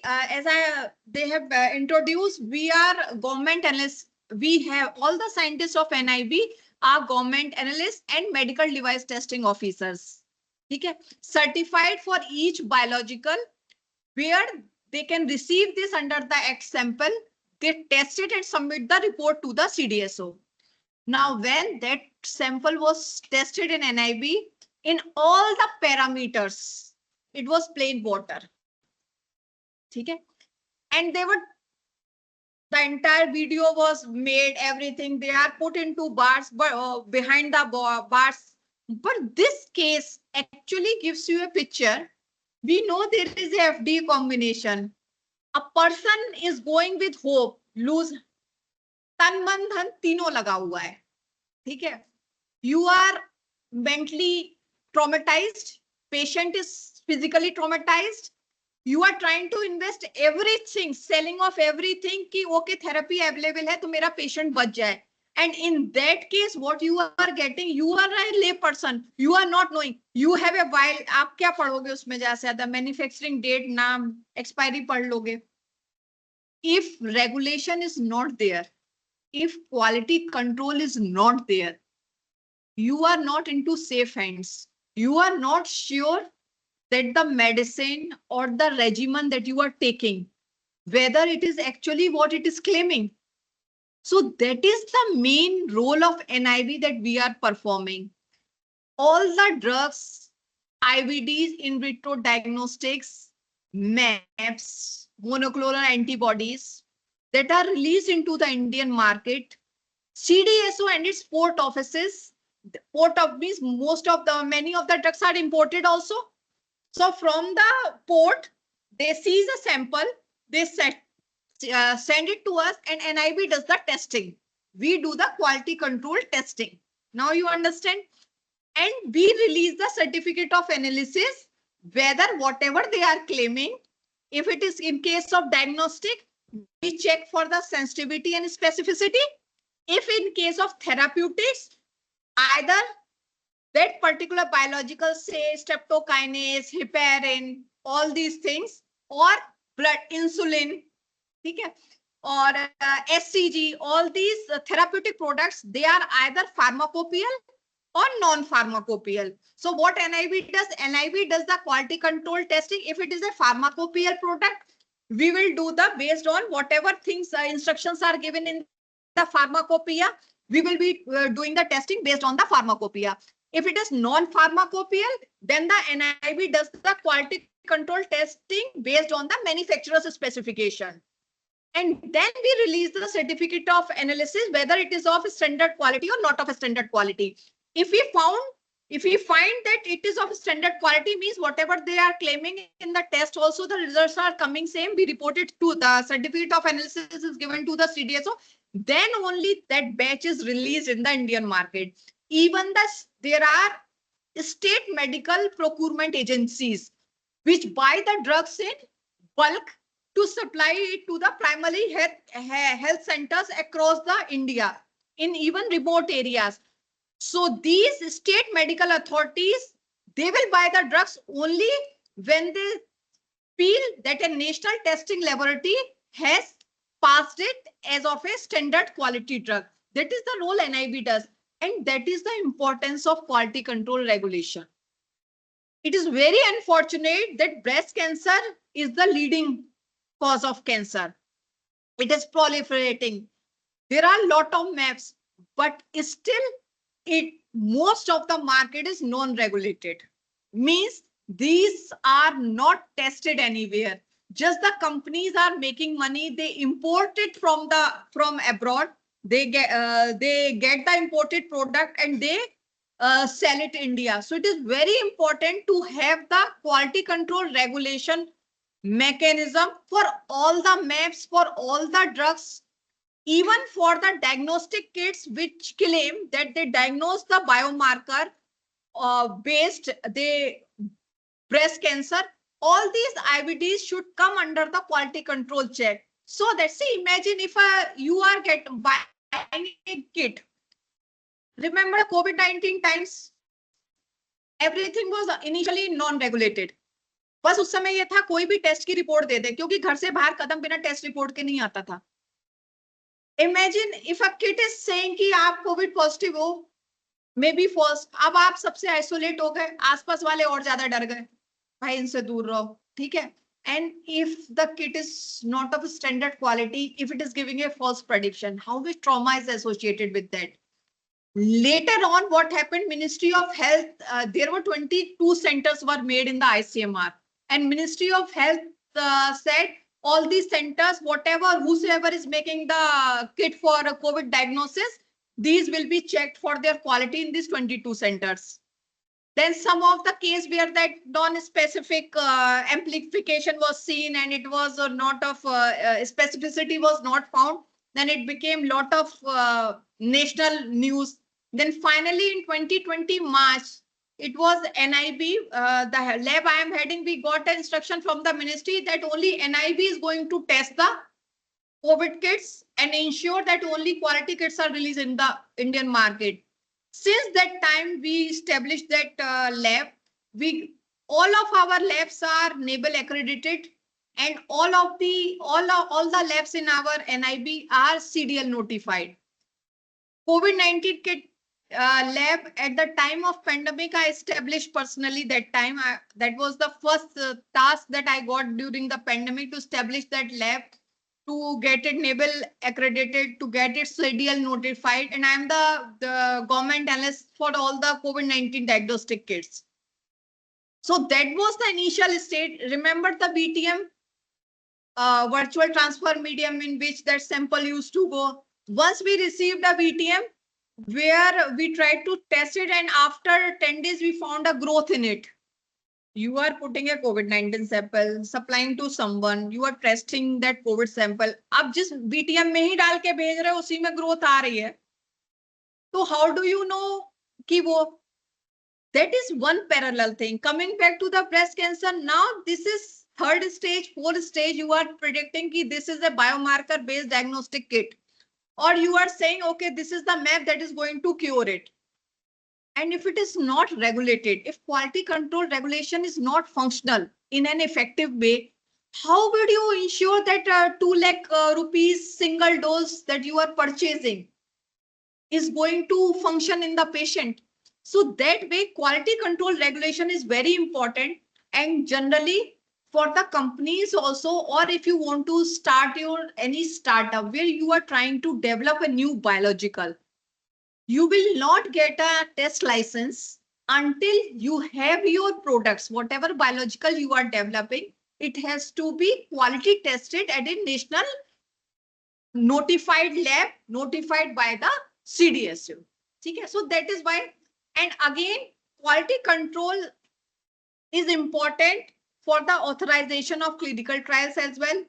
they have introduced, we are government analysts. We have all the scientists of NIB are government analysts and medical device testing officers. Okay, certified for each biological, where they can receive this under the act sample, they test it and submit the report to the CDSO. Now, when that sample was tested in NIB, in all the parameters, it was plain water. Okay, and they were, the entire video was made, everything, they are put into bars, but behind the bars. But this case actually gives you a picture. We know there is a FD combination. A person is going with hope, lose तन मन धन तीनों लगा हुआ है, ठीक है. You are mentally traumatized, patient is physically traumatized. You are trying to invest everything, selling of everything कि okay therapy available है तो मेरा patient बच जाए. And in that case, what you are getting, you are a lay person. You are not knowing. You have a vial. आप क्या पढ़ोगे उसमें ज्यादा से ज्यादा? Manufacturing date, नाम, expiry पढ़ लोगे. if regulation is not there, if quality control is not there, you are not into safe hands. You are not sure that the medicine or the regimen that you are taking, whether it is actually what it is claiming. So that is the main role of NIV that we are performing. All the drugs, IVDs, in vitro diagnostics, MAPs, monoclonal antibodies that are released into the Indian market, CDSO and its port offices, port of means many of the drugs are imported also. So from the port, they seize a sample, they send it to us, and NIV does the testing. We do the quality control testing. Now you understand? And we release the certificate of analysis, whether whatever they are claiming, if it is in case of diagnostic, we check for the sensitivity and specificity. If in case of therapeutics, either that particular biological, say streptokinase, heparin, all these things, or blood insulin, okay, or SCG, all these therapeutic products, they are either pharmacopoeial or non-pharmacopoeial. So what NIV does? NIV does the quality control testing. If it is a pharmacopoeial product, we will do the based on whatever things instructions are given in the pharmacopoeia. We will be doing the testing based on the pharmacopoeia. If it is non-pharmacopoeial, then the NIV does the quality control testing based on the manufacturer's specification. And then we release the certificate of analysis, whether it is of standard quality or not of a standard quality. If we find that it is of standard quality, means whatever they are claiming in the test, also the results are coming same, we report it to the certificate of analysis is given to the CDSO. Then only that batch is released in the Indian market. Even there are state medical procurement agencies which buy the drugs in bulk to supply it to the primary health centers across the India, in even remote areas. So these state medical authorities, they will buy the drugs only when they feel that a national testing laboratory has passed it as of a standard quality drug. That is the role NIV does. And that is the importance of quality control regulation. It is very unfortunate that breast cancer is the leading cause of cancer. It is proliferating. There are a lot of MAPs, but still most of the market is non-regulated. Means these are not tested anywhere. Just the companies are making money. They import it from abroad. They get the imported product and they sell it in India. So it is very important to have the quality control regulation mechanism for all the MAPs, for all the drugs, even for the diagnostic kits which claim that they diagnose the biomarker based breast cancer. All these IVDs should come under the quality control check. So that, see, imagine if you are buying a kit. Remember COVID-19 times, everything was initially non-regulated. बस उस समय ये था कोई भी test की report दे दे, क्योंकि घर से बाहर कदम बिना टेस्ट रिपोर्ट के नहीं आता था. Imagine if a kid is saying कि आप कोविड पॉजिटिव हो, मे बी फॉल्स. अब आप सबसे आइसोलेट हो गए, आसपास वाले और ज्यादा डर गए, भाई इनसे दूर रहो, ठीक है. And if the kit is not of standard quality, if it is giving a false prediction, how much trauma is associated with that? Later on, what happened? Ministry of Health, there were 22 centers were made in the ICMR, and Ministry of Health said all these centers, whosoever is making the kit for a COVID diagnosis, these will be checked for their quality in these 22 centers. Then some of the case where that non-specific amplification was seen and it was not of specificity was not found, then it became lot of national news. Then finally in 2020 March, it was NIB, the lab I am heading, we got an instruction from the ministry that only NIB is going to test the COVID kits and ensure that only quality kits are released in the Indian market. Since that time, we established that lab. All of our labs are NABL accredited. And all the labs in our NIB are CDL notified. COVID-19 kit lab at the time of pandemic, I established personally that time. That was the first task that I got during the pandemic, to establish that lab, to get it NABL accredited, to get it CDL notified. And I'm the government analyst for all the COVID-19 diagnostic kits. So that was the initial state. Remember the BTM, virtual transfer medium, in which that sample used to go. Once we received a BTM, where we tried to test it, and after 10 days we found a growth in it. You are putting a COVID-19 sample, supplying to someone, you are testing that COVID sample. आप जिस BTM में ही डाल के भेज रहे हो उसी में growth आ रही है. So how do you know कि वो? That is one parallel thing. Coming back to the breast cancer, now this is third stage, fourth stage. You are predicting कि this is a biomarker based diagnostic kit. Or you are saying, okay, this is the map that is going to cure it. And if it is not regulated, if quality control regulation is not functional in an effective way, how would you ensure that 2 lakh rupees single dose that you are purchasing is going to function in the patient? So that way, quality control regulation is very important. And generally, for the companies also, or if you want to start any startup where you are trying to develop a new biological, you will not get a test license until you have your products, whatever biological you are developing. It has to be quality tested at a national notified lab, notified by the CDSU. Okay, so that is why. And again, quality control is important for the authorization of clinical trials as well.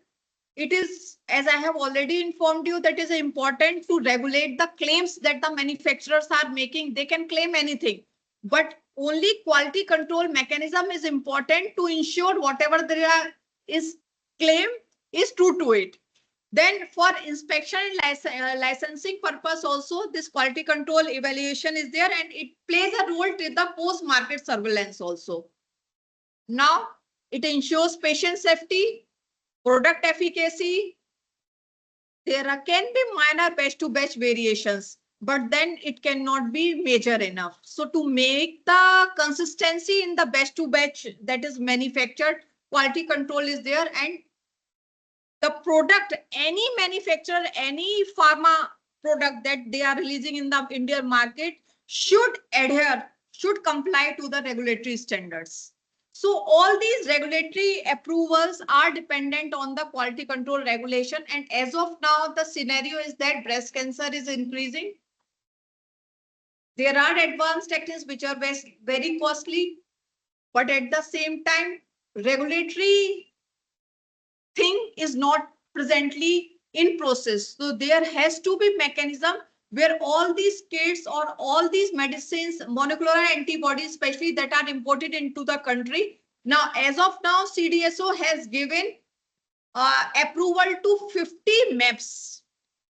It is, as I have already informed you, that is important to regulate the claims that the manufacturers are making. They can claim anything, but only quality control mechanism is important to ensure whatever there is claim is true to it. Then for inspection and licensing purpose also, this quality control evaluation is there, and it plays a role in the post-market surveillance also. Now, it ensures patient safety, product efficacy. There can be minor batch to batch variations, but then it cannot be major enough. So to make the consistency in the batch to batch that is manufactured, quality control is there. And the product, any manufacturer, any pharma product that they are releasing in the Indian market should comply to the regulatory standards. So all these regulatory approvals are dependent on the quality control regulation. And as of now, the scenario is that breast cancer is increasing. There are advanced techniques which are very costly, but at the same time, regulatory thing is not presently in process. So there has to be mechanism where all these kits or all these medicines, monoclonal antibodies, especially that are imported into the country. Now, as of now, CDSO has given approval to 50 maps.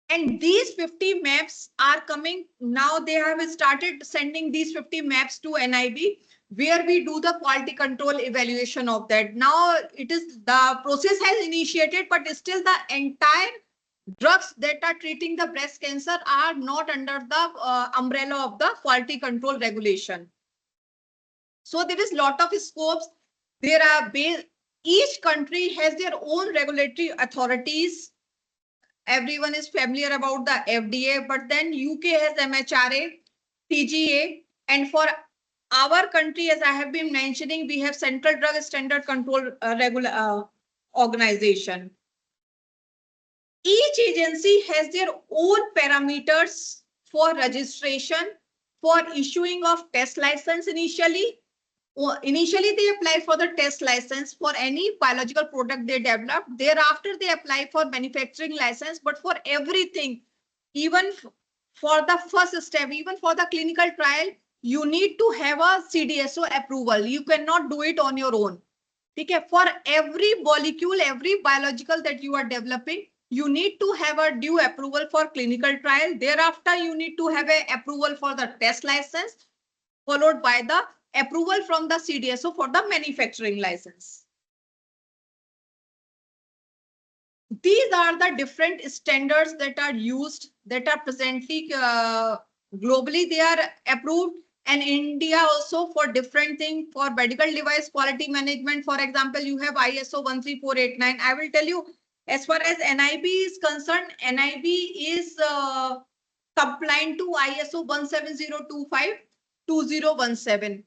And these 50 maps are coming. Now they have started sending these 50 maps to NIB, where we do the quality control evaluation of that. Now it is, the process has initiated, but still the entire drugs that are treating the breast cancer are not under the umbrella of the quality control regulation. So there is a lot of scopes. There are each country has their own regulatory authorities. Everyone is familiar about the FDA, but then UK has MHRA, TGA, and for our country, as I have been mentioning, we have Central Drug Standard Control Organization. Each agency has their own parameters for registration, for issuing of test license initially. Initially, they apply for the test license for any biological product they develop. Thereafter, they apply for manufacturing license. But for everything, even for the first step, even for the clinical trial, you need to have a CDSO approval. You cannot do it on your own. Okay? For every molecule, every biological that you are developing, you need to have a due approval for clinical trial. Thereafter, you need to have an approval for the test license, followed by the approval from the CDSO for the manufacturing license. these are the different standards that are used, that are presently globally they are approved, and India also for different thing. For medical device quality management, for example, you have ISO 13489. I will tell you, as far as NIB is concerned, NIB is compliant to ISO 17025-2017.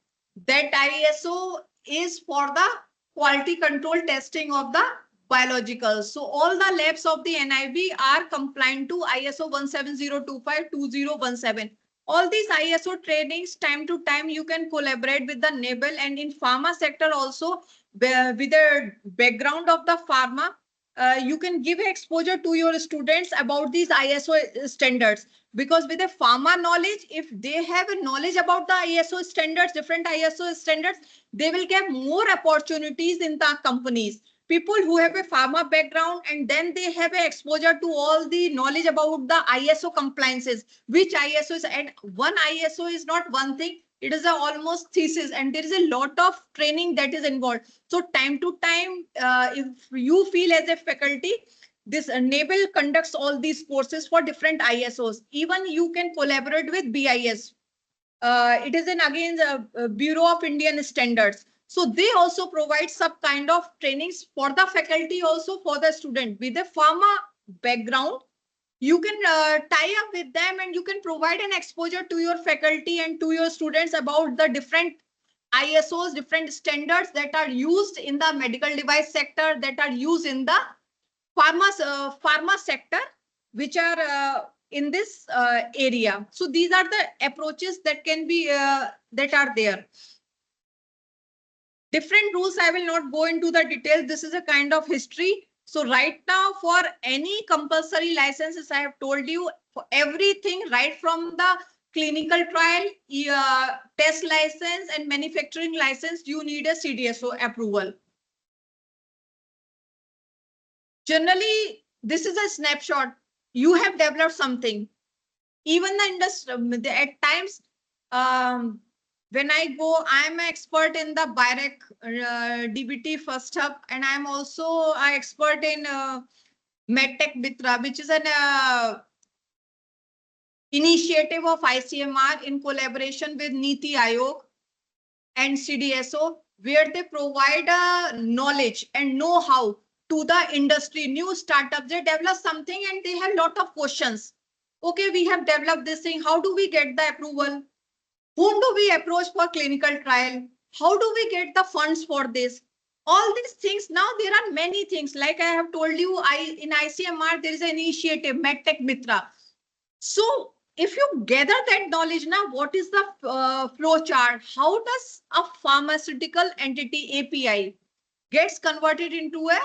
That ISO is for the quality control testing of the biologicals. So all the labs of the NIB are compliant to ISO 17025-2017. All these ISO trainings, time to time, you can collaborate with the NABL, and in pharma sector also, with the background of the pharma, you can give exposure to your students about these ISO standards. Because with a pharma knowledge, if they have a knowledge about the ISO standards, different ISO standards, they will get more opportunities in the companies. People who have a pharma background and then they have a exposure to all the knowledge about the ISO compliances, which ISO is, and one ISO is not one thing, it is a almost thesis, and there is a lot of training that is involved. So time to time, if you feel as a faculty, this NABL conducts all these courses for different ISOs. Even you can collaborate with BIS. It is an again Bureau of Indian Standards. So they also provide some kind of trainings for the faculty, also for the student with a pharma background. You can tie up with them and you can provide an exposure to your faculty and to your students about the different ISOs, different standards that are used in the medical device sector, that are used in the pharma sector, which are in this area. So these are the approaches that can be that are there. Different rules, I will not go into the details. This is a kind of history. So right now, for any compulsory licenses, I have told you, for everything right from the clinical trial, test license and manufacturing license, you need a CDSO approval. Generally, this is a snapshot. You have developed something. Even the industry, at times, when I go, I'm an expert in the BIREC DBT first hub, and I'm also an expert in MedTech Mitra, which is an initiative of ICMR in collaboration with Niti Aayog and CDSO, where they provide knowledge and know-how to the industry, new startups. They develop something and they have a lot of questions. Okay, we have developed this thing. How do we get the approval? Whom do we approach for clinical trial? How do we get the funds for this? All these things. Now there are many things. Like I have told you, in ICMR, there is an initiative, MedTech Mitra. So if you gather that knowledge now, what is the flow chart? How does a pharmaceutical entity API gets converted into a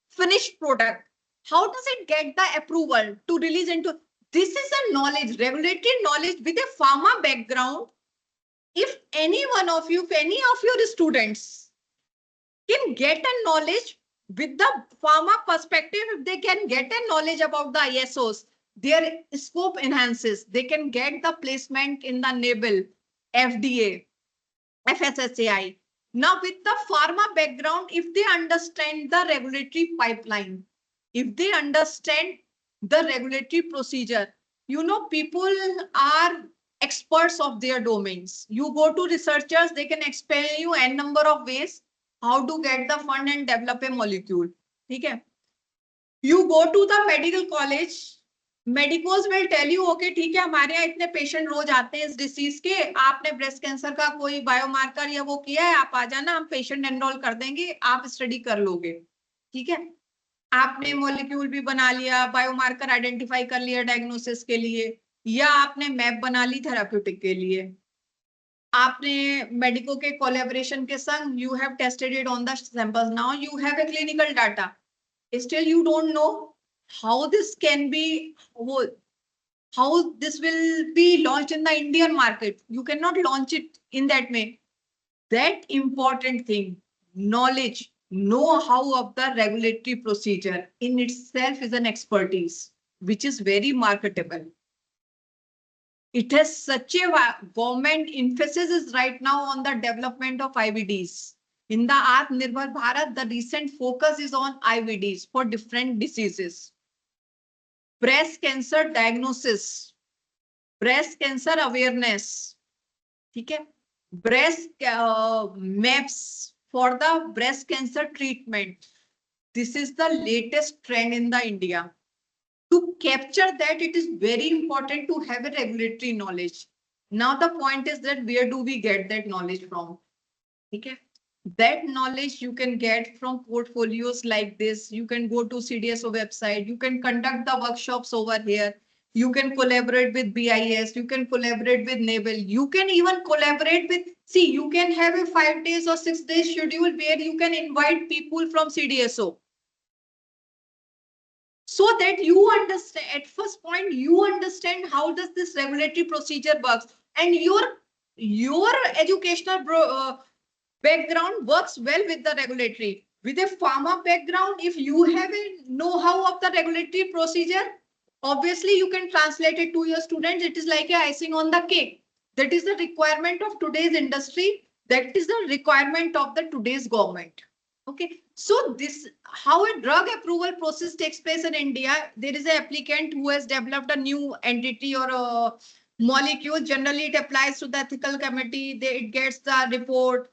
finished product? How does it get the approval to release into? This is a knowledge, regulatory knowledge with a pharma background. If any one of you, if any of your students can get a knowledge with the pharma perspective, if they can get a knowledge about the ISOs, their scope enhances. They can get the placement in the NABL, FDA, FSSAI. Now with the pharma background, if they understand the regulatory pipeline, if they understand the regulatory procedure, you know, people are experts of their domains. You go to researchers, they can explain you n number of ways how to get the fund and develop a molecule. Okay. You go to the medical college, medicos will tell you, okay, ठीक है, हमारे यहाँ इतने patient रोज आते हैं इस disease के, आपने ब्रेस्ट कैंसर का कोई बायोमार्कर या वो किया है, आप आ जाना, हम पेशेंट एनरोल कर देंगे, आप स्टडी कर लोगे. ठीक है, आपने मॉलिक्यूल भी बना लिया, बायोमार्कर आइडेंटिफाई कर लिया डायग्नोसिस के लिए, या आपने मैप बना ली थेराप्यूटिक के लिए, आपने मेडिको के कोलैबोरेशन के संग you have tested it on the samples, now you have a clinical data. Still you don't know how this can be, how this will be launched in the Indian market. You cannot launch it in that way. That important thing, knowledge, know-how of the regulatory procedure in itself is an expertise, which is very marketable. It has such a government emphasis is right now on the development of IVDs. In the Atmanirbhar Bharat, the recent focus is on IVDs for different diseases. Breast cancer diagnosis, breast cancer awareness, okay? Breast maps for the breast cancer treatment. This is the latest trend in the India. To capture that, it is very important to have a regulatory knowledge. Now the point is that where do we get that knowledge from? Okay. That knowledge you can get from portfolios like this. You can go to CDSO website. You can conduct the workshops over here. You can collaborate with BIS. You can collaborate with Naval. You can even collaborate with, see, you can have a 5 days or 6 days schedule where you can invite people from CDSO. So that you understand, at first point, you understand how does this regulatory procedure works, and your educational background works well with the regulatory. With a pharma background, if you have a know-how of the regulatory procedure, obviously you can translate it to your students. It is like a icing on the cake. That is the requirement of today's industry. That is the requirement of the today's government. Okay, so this how a drug approval process takes place in India. There is an applicant who has developed a new entity or a molecule. Generally, it applies to the ethical committee. It gets the report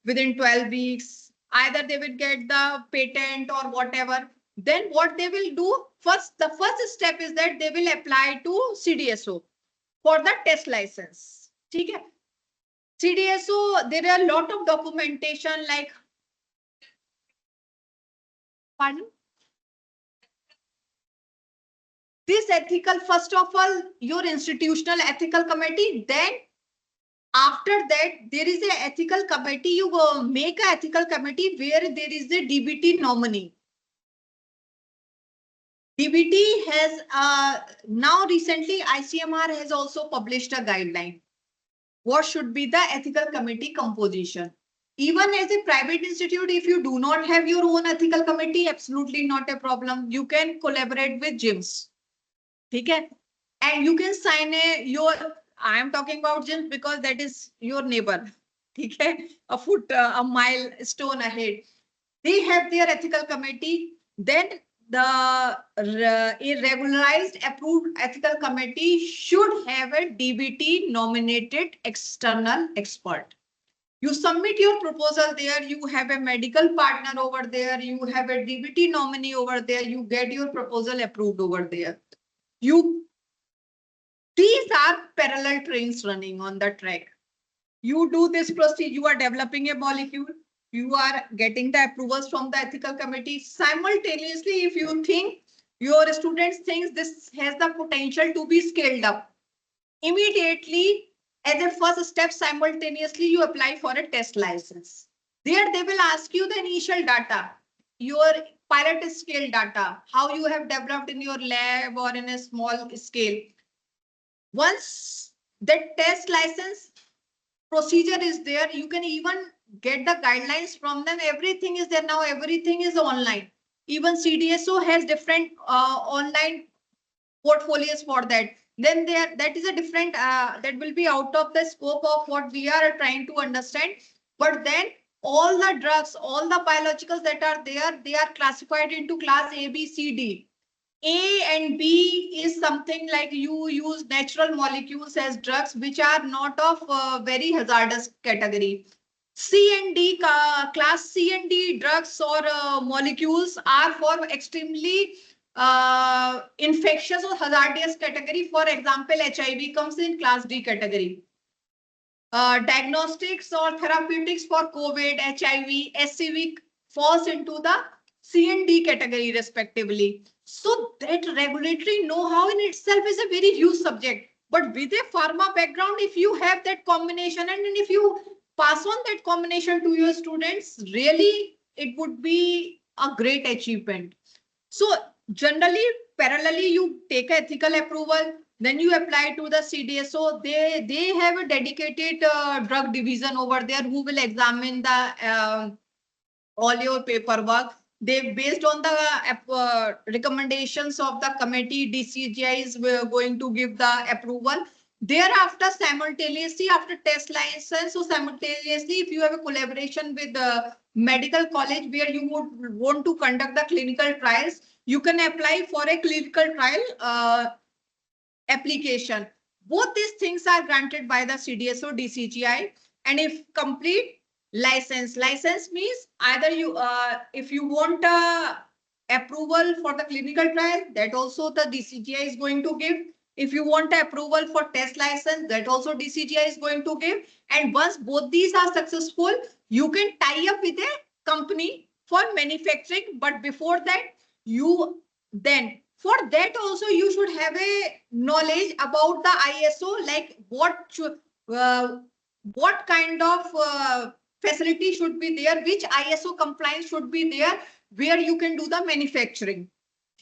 within 12 weeks. Either they will get the patent or whatever. Then what they will do first, the first step is that they will apply to CDSO for the test license. Okay. CDSO, there are a lot of documentation like, pardon? This ethical, first of all, your institutional ethical committee, then after that, there is a ethical committee. You go make an ethical committee where there is a DBT nominee. DBT has now recently ICMR has also published a guideline. What should be the ethical committee composition? Even as a private institute, if you do not have your own ethical committee, absolutely not a problem. You can collaborate with gyms. Okay? And you can sign I am talking about gyms because that is your neighbor. Okay? A foot, a milestone ahead. They have their ethical committee. Then the a regularized approved ethical committee should have a DBT nominated external expert. You submit your proposal there, you have a medical partner over there, you have a DBT nominee over there, you get your proposal approved over there. These are parallel trains running on the track. You do this procedure, you are developing a molecule, you are getting the approvals from the ethical committee. Simultaneously, if you think your students think this has the potential to be scaled up, immediately as a first step, simultaneously you apply for a test license. There they will ask you the initial data, your pilot scale data, how you have developed in your lab or in a small scale. Once the test license procedure is there, you can even get the guidelines from them. Everything is there now. Everything is online. Even CDSO has different online portfolios for that. Then that is a different that will be out of the scope of what we are trying to understand. But then all the drugs, all the biologicals that are there, they are classified into class A, B, C, D. A and B is something like you use natural molecules as drugs which are not of very hazardous category. C and D, class C and D drugs or molecules are for extremely infectious or hazardous category. For example, HIV comes in class D category. Diagnostics or therapeutics for COVID, HIV, SCV falls into the C and D category respectively. So that regulatory know-how in itself is a very huge subject. But with a pharma background, if you have that combination and if you pass on that combination to your students, really it would be a great achievement. So generally, parallelly, you take ethical approval, then you apply to the CDSO. They have a dedicated drug division over there who will examine the all your paperwork. They based on the recommendations of the committee, DCGI is going to give the approval. Thereafter, simultaneously after test license, so simultaneously, if you have a collaboration with the medical college where you would want to conduct the clinical trials, you can apply for a clinical trial application. Both these things are granted by the CDSO DCGI, and if complete license means either you if you want approval for the clinical trial, that also the DCGI is going to give. If you want approval for test license, that also DCGI is going to give. And once both these are successful, you can tie up with a company for manufacturing. But before that, you then for that also you should have a knowledge about the ISO, like what kind of facility should be there, which ISO compliance should be there, where you can do the manufacturing.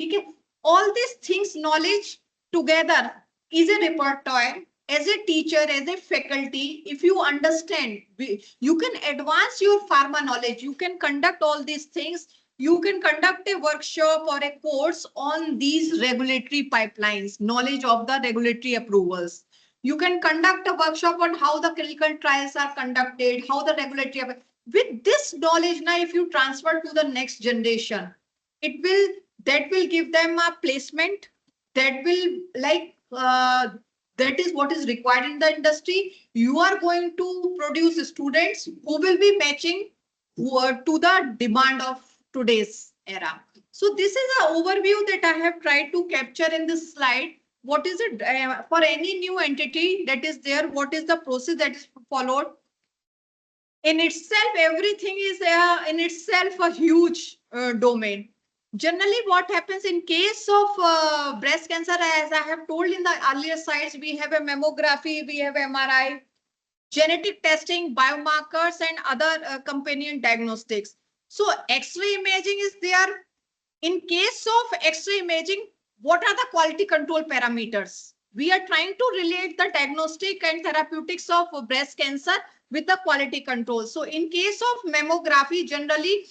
Okay, all these things knowledge together is a repertoire. As a teacher, as a faculty, if you understand, you can advance your pharma knowledge, you can conduct all these things, you can conduct a workshop or a course on these regulatory pipelines, knowledge of the regulatory approvals. You can conduct a workshop on how the clinical trials are conducted, how the regulatory, with this knowledge now, if you transfer to the next generation, that will give them a placement, that will that is what is required in the industry. You are going to produce students who will be matching to the demand of today's era. So this is an overview that I have tried to capture in this slide. What is it for any new entity that is there? What is the process that is followed? In itself, everything is in itself a huge domain. Generally, what happens in case of breast cancer, as I have told in the earlier slides, we have a mammography, we have MRI, genetic testing, biomarkers, and other companion diagnostics. So X-ray imaging is there. In case of X-ray imaging, what are the quality control parameters? We are trying to relate the diagnostic and therapeutics of breast cancer with the quality control. So in case of mammography, generally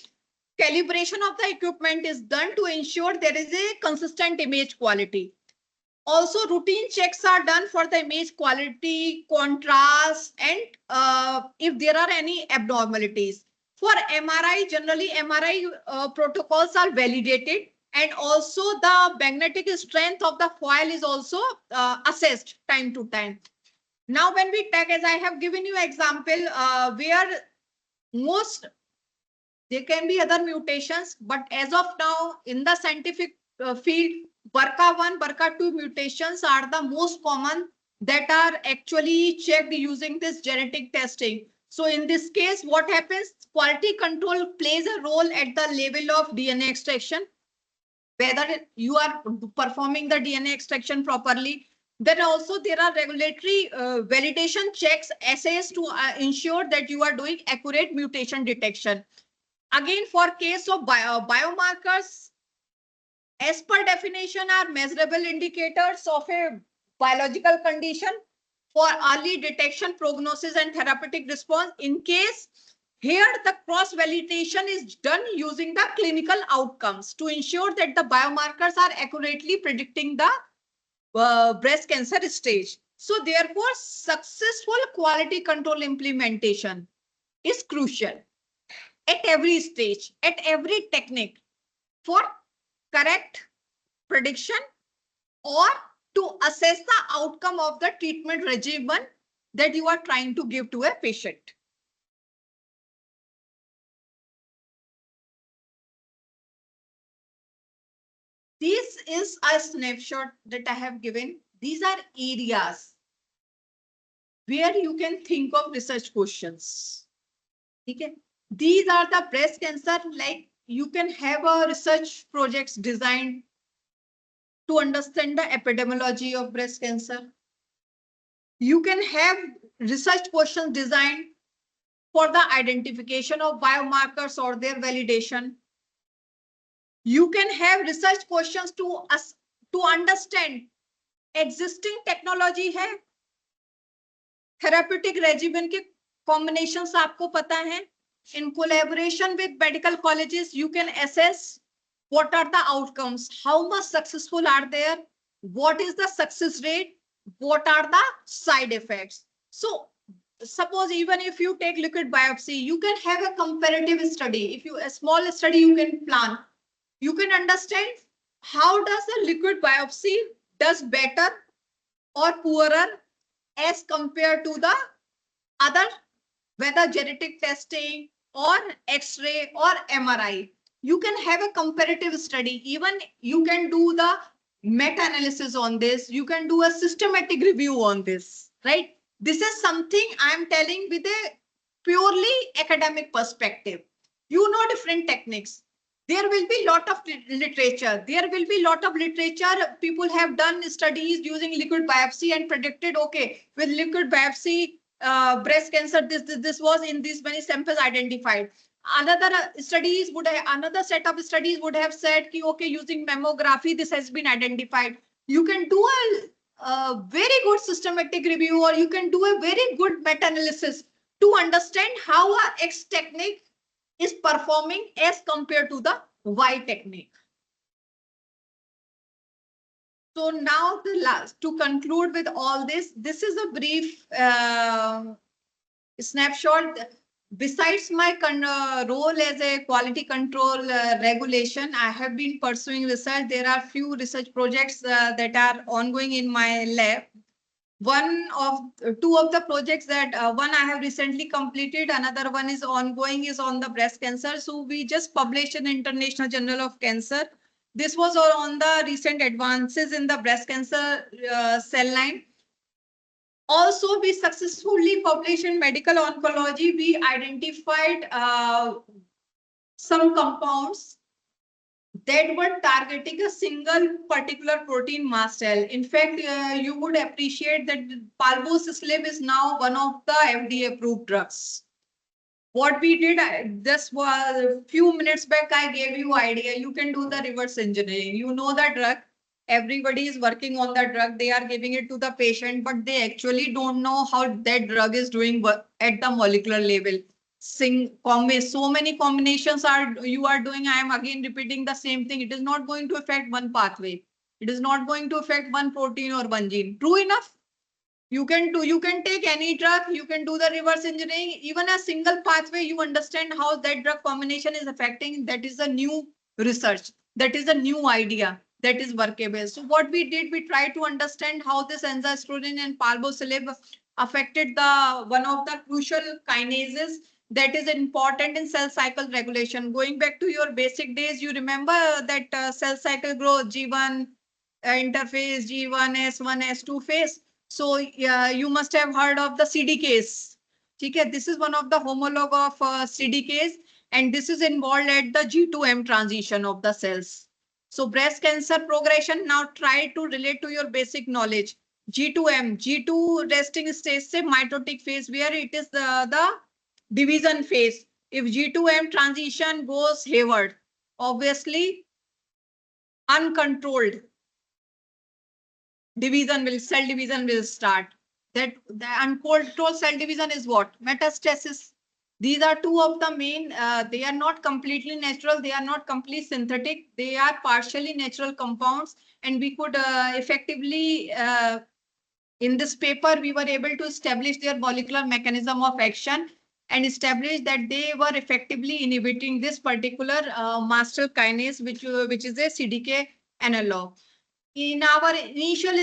calibration of the equipment is done to ensure there is a consistent image quality. Also, routine checks are done for the image quality, contrast, and if there are any abnormalities. For MRI, generally MRI protocols are validated, and also the magnetic strength of the foil is also assessed time to time. Now, when we take, as I have given you example, where most there can be other mutations, but as of now in the scientific field, BRCA1, BRCA2 mutations are the most common that are actually checked using this genetic testing. So in this case, what happens? Quality control plays a role at the level of DNA extraction, whether you are performing the DNA extraction properly. Then also there are regulatory validation checks, assays to ensure that you are doing accurate mutation detection. Again, for case of biomarkers, as per definition, are measurable indicators of a biological condition for early detection, prognosis, and therapeutic response. In case here, the cross-validation is done using the clinical outcomes to ensure that the biomarkers are accurately predicting the breast cancer stage. So therefore, successful quality control implementation is crucial at every stage, at every technique, for correct prediction or to assess the outcome of the treatment regimen that you are trying to give to a patient. This is a snapshot that I have given. These are areas where you can think of research questions. Okay. These are the breast cancer, like you can have a research projects designed to understand the epidemiology of breast cancer. You can have research questions designed for the identification of biomarkers or their validation. You can have research questions to understand existing technology है, therapeutic regimen के combinations आपको पता है. In collaboration with medical colleges, you can assess what are the outcomes, how much successful are there, what is the success rate, what are the side effects. So suppose even if you take liquid biopsy, you can have a comparative study. If you a small study you can plan, you can understand how does the liquid biopsy does better or poorer as compared to the other, whether genetic testing or X-ray or MRI. You can have a comparative study. Even you can do the meta-analysis on this. You can do a systematic review on this, right? This is something I'm telling with a purely academic perspective. You know different techniques. There will be lot of literature. There will be lot of literature. People have done studies using liquid biopsy and predicted, okay, with liquid biopsy, breast cancer, this was in these many samples identified. Another studies would have, another set of studies would have said ki, okay, using mammography this has been identified. You can do a very good systematic review, or you can do a very good meta-analysis to understand how a X technique is performing as compared to the Y technique. So now the last, to conclude with all this, this is a brief snapshot. Besides my role as a quality control regulation, I have been pursuing research. There are few research projects that are ongoing in my lab. One of two of the projects that one I have recently completed, another one is ongoing, is on the breast cancer. So we just published in International Journal of Cancer. This was on the recent advances in the breast cancer cell line. Also, we successfully published in medical oncology. We identified some compounds that were targeting a single particular protein mast cell. In fact, you would appreciate that palbociclib is now one of the FDA approved drugs. What we did, this was a few minutes back, I gave you idea. You can do the reverse engineering. You know the drug. Everybody is working on the drug. They are giving it to the patient, but they actually don't know how that drug is doing at the molecular level. So many combinations you are doing. I am again repeating the same thing. It is not going to affect one pathway. It is not going to affect one protein or one gene. True enough. You can take any drug, you can do the reverse engineering, even a single pathway, you understand how that drug combination is affecting. That is a new research. That is a new idea that is workable. So what we did, we tried to understand how this enzalutamide and palbociclib affected the one of the crucial kinases that is important in cell cycle regulation. Going back to your basic days, you remember that cell cycle growth, G1 interphase, G1, S1, S2 phase. So you must have heard of the CDKs. Okay, this is one of the homologue of CDKs, and this is involved at the G2M transition of the cells. So breast cancer progression, now try to relate to your basic knowledge. G2M, G2 resting stage, say mitotic phase, where it is the division phase. If G2M transition goes hayward, obviously uncontrolled cell division will start. That the uncontrolled cell division is what? Metastasis. These are two of the main, they are not completely natural, they are not completely synthetic, they are partially natural compounds, and we could effectively, in this paper, we were able to establish their molecular mechanism of action and establish that they were effectively inhibiting this particular master kinase, which is a CDK analog. In our initial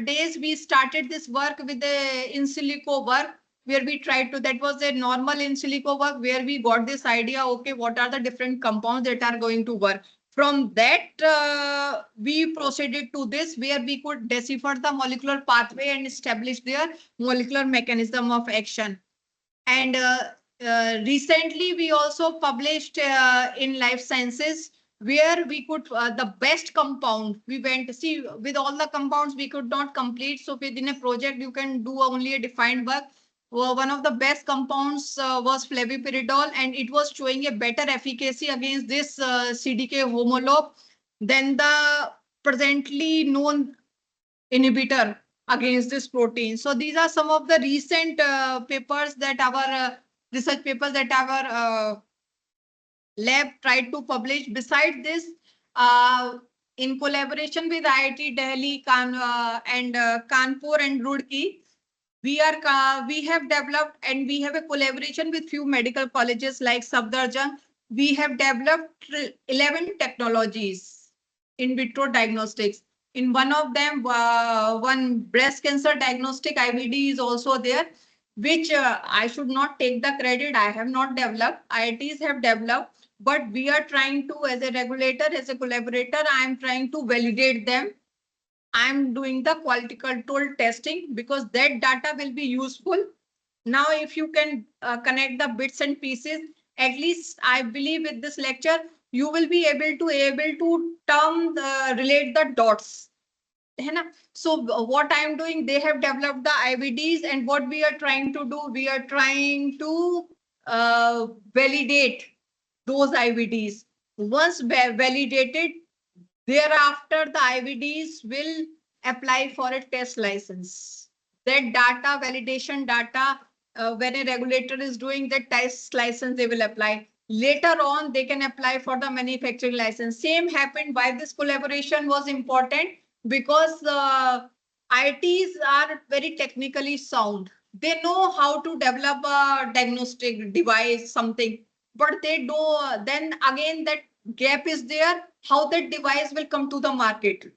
days, we started this work with the in silico work, where we tried to, that was a normal in silico work, where we got this idea, okay, what are the different compounds that are going to work. From that, we proceeded to this, where we could decipher the molecular pathway and establish their molecular mechanism of action. And recently, we also published in Life Sciences, where we could, the best compound, we went to see with all the compounds we could not complete. So within a project, you can do only a defined work. Well, one of the best compounds was flavipiridol, and it was showing a better efficacy against this CDK homologue than the presently known inhibitor against this protein. So these are some of the recent papers that our research papers that our lab tried to publish. Besides this, in collaboration with IIT Delhi and Kanpur and Roorkee, we have developed and we have a collaboration with few medical colleges like Safdarjung. We have developed 11 technologies in vitro diagnostics. In one of them, one breast cancer diagnostic IVD is also there, which I should not take the credit. I have not developed. IITs have developed, but we are trying to, as a regulator, as a collaborator, I am trying to validate them. I'm doing the quality control testing because that data will be useful. Now, if you can connect the bits and pieces, at least I believe with this lecture, you will be able to relate the dots. So what I'm doing, they have developed the IVDs, and what we are trying to do, we are trying to validate those IVDs. Once validated, thereafter, the IVDs will apply for a test license. That data, validation data, when a regulator is doing the test license, they will apply. Later on, they can apply for the manufacturing license. Same happened. Why this collaboration was important? Because ITs are very technically sound. They know how to develop a diagnostic device, something, but they do. Then again, that gap is there, how that device will come to the market.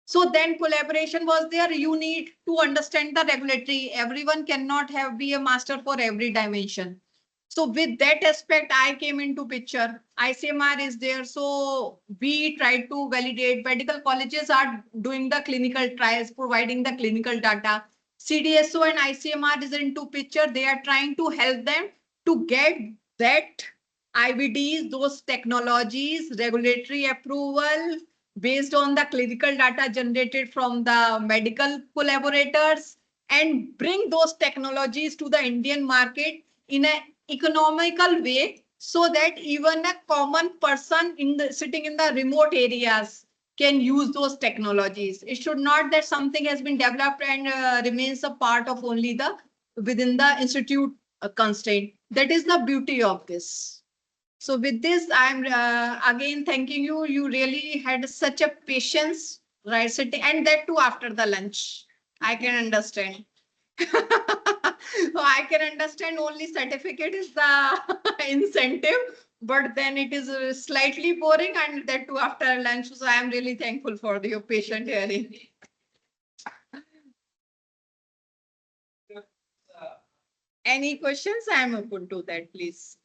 So then collaboration was there. You need to understand the regulatory. Everyone cannot be a master for every dimension. So with that aspect, I came into picture. ICMR is there. So we try to validate. Medical colleges are doing the clinical trials, providing the clinical data. CDSO and ICMR is into picture. They are trying to help them to get that IVDs, those technologies, regulatory approval based on the clinical data generated from the medical collaborators, and bring those technologies to the Indian market in an economical way, so that even a common person sitting in the remote areas can use those technologies. It should not that something has been developed and remains a part of only the within the institute constraint. That is the beauty of this. So with this, I'm again thanking you. You really had such a patience, right? Sitting, and that too after the lunch. I can understand. So I can understand only certificate is the incentive, but then it is slightly boring, and that too after lunch. So I am really thankful for your patient hearing. Any questions? I am open to that, please.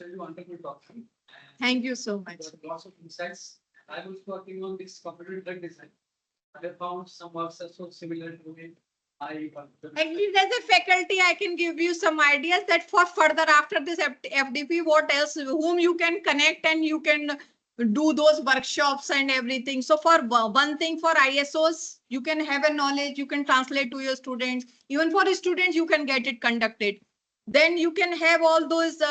Really wonderful talking. Thank you so much. Lots of insights. I was working on this computer drug design. I found some works are so similar to it. At least as a faculty, I can give you some ideas that for further after this FDP, what else, whom you can connect and you can do those workshops and everything. So for one thing, for ISOs, you can have a knowledge, you can translate to your students. Even for students, you can get it conducted. Then you can have all those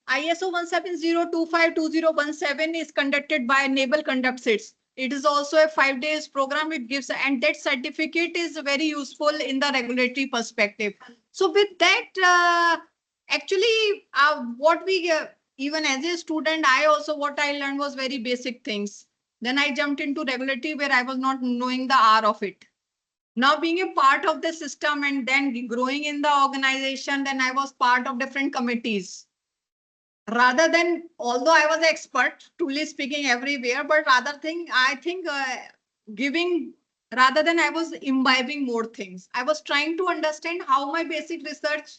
ISO 170252017 is conducted by Naval Conduct Sits. It is also a 5 days program. It gives, and that certificate is very useful in the regulatory perspective. So with that, actually, what we even as a student, what I learned was very basic things. Then I jumped into regulatory where I was not knowing the R of it. Now being a part of the system and then growing in the organization, then I was part of different committees. Rather than, although I was expert, truly speaking everywhere, but I think giving, rather than I was imbibing more things. I was trying to understand how my basic research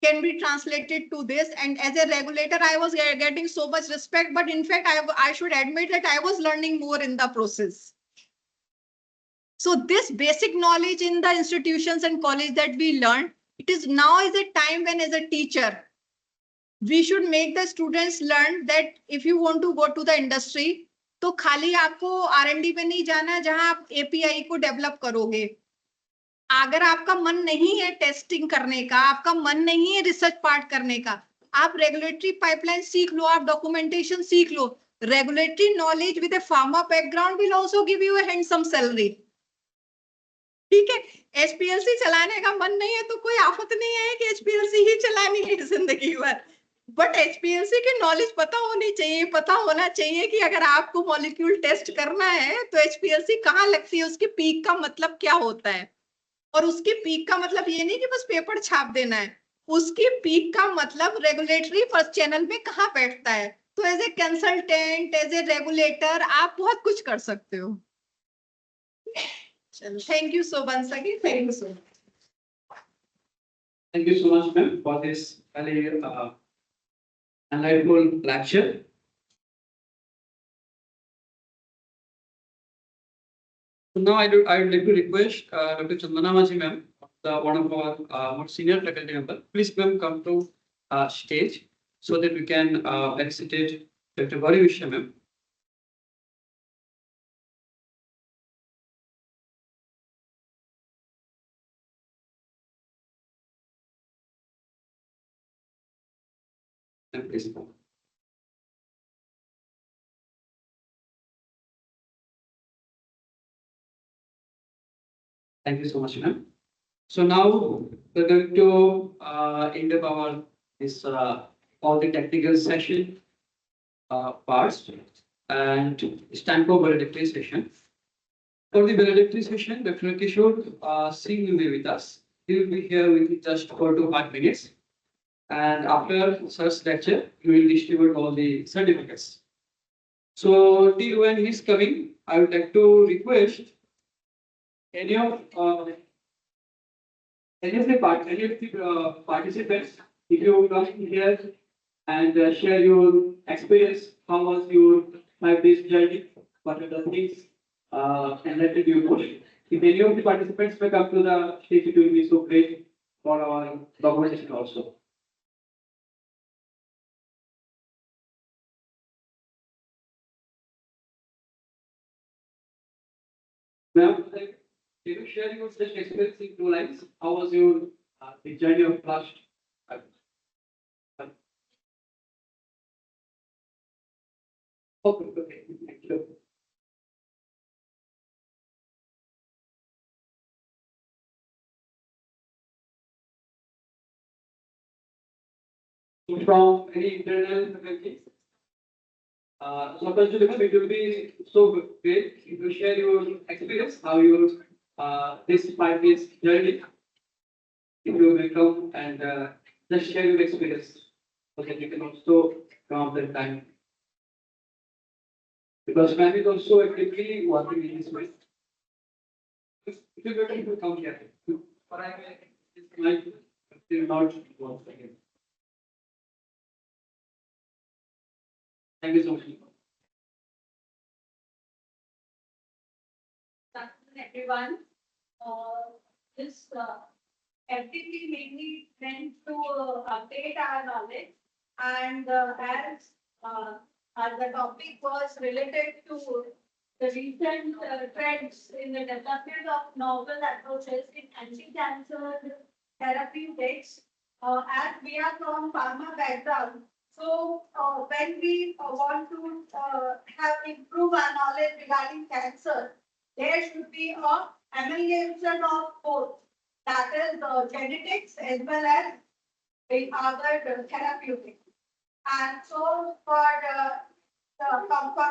can be translated to this. And as a regulator, I was getting so much respect, but in fact, I should admit that I was learning more in the process. So this basic knowledge in the institutions and college that we learned, it is now is a time when as a teacher, we should make the students learn that if you want to go to the industry, तो खाली आपको R&D पे नहीं जाना जहां आप API को develop करोगे. अगर आपका मन नहीं है टेस्टिंग करने का, आपका मन नहीं है रिसर्च पार्ट करने का, आप रेगुलेटरी पाइपलाइन सीख लो, आप डॉक्यूमेंटेशन सीख लो. Regulatory knowledge with a pharma background will also give you a handsome salary. ठीक है, एचपीएलसी चलाने का मन नहीं है तो कोई आफत नहीं है कि एचपीएलसी ही चलानी है जिंदगी भर, बट एचपीएलसी की नॉलेज पता होनी चाहिए, पता होना चाहिए कि अगर आपको मॉलिक्यूल टेस्ट करना है तो एचपीएलसी कहाँ लगती है, उसके पीक का मतलब क्या होता है। और उसकी पीक का मतलब ये नहीं कि बस पेपर छाप देना है, उसकी पीक का मतलब रेगुलेटरी फर्स्ट चैनल में कहाँ बैठता है। तो as a consultant, as a regulator आप बहुत कुछ कर सकते हो। चलो, थैंक यू सो मच सगी, thank you so much. Thank you so much, ma'am, for this very enlightful lecture. So now I would like to request Dr. Chandana Maji, ma'am, one of our more senior faculty member. Please, ma'am, come to stage so that we can felicitate Dr. Gauri Vishya, ma'am. Ma'am, please. Thank you so much, ma'am. So now we're going to end up our this all the technical session parts, and it's time for valedictory session. For the valedictory session, Dr. Kishore Singh will be with us. He will be here with just 4 to 5 minutes, and after such lecture, we will distribute all the certificates. So till when he's coming, I would like to request any of any of the participants, if you come here and share your experience, how was your 5 days journey, what are the things enlightened you most. If any of the participants may come to the stage, it will be so great for our documentation also. Ma'am, can you share your just experience in 2 lines? How was your the journey of last? Okay, okay, thank you. From any internal faculty? Suppose it will be so great if you share your experience, how your this 5 days journey, if you will come and just share your experience, so that you can also come up that time. Because ma'am is also actively working in this way. If you go to come here, for I might still not once again. Thank you so much. Everyone, this FDP mainly meant to update our knowledge, and as the topic was related to the recent trends in the development of novel approaches in anti-cancer therapeutics, as we are from pharma background, so when we want to have improve our knowledge regarding cancer, there should be a amalgamation of both, that is the genetics as well as the other therapeutics. And so for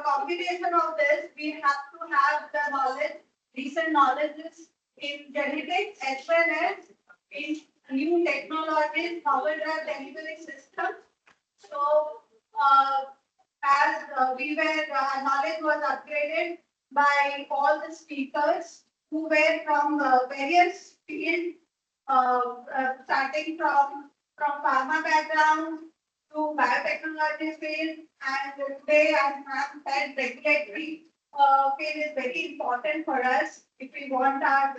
combination of this, we have to have the knowledge, recent knowledges in genetics as well as in new technologies, novel drug delivery systems. So as we were, knowledge was upgraded by all the speakers who were from various fields, starting from pharma background to biotechnology field, and today I have said regulatory field is very important for us if we want our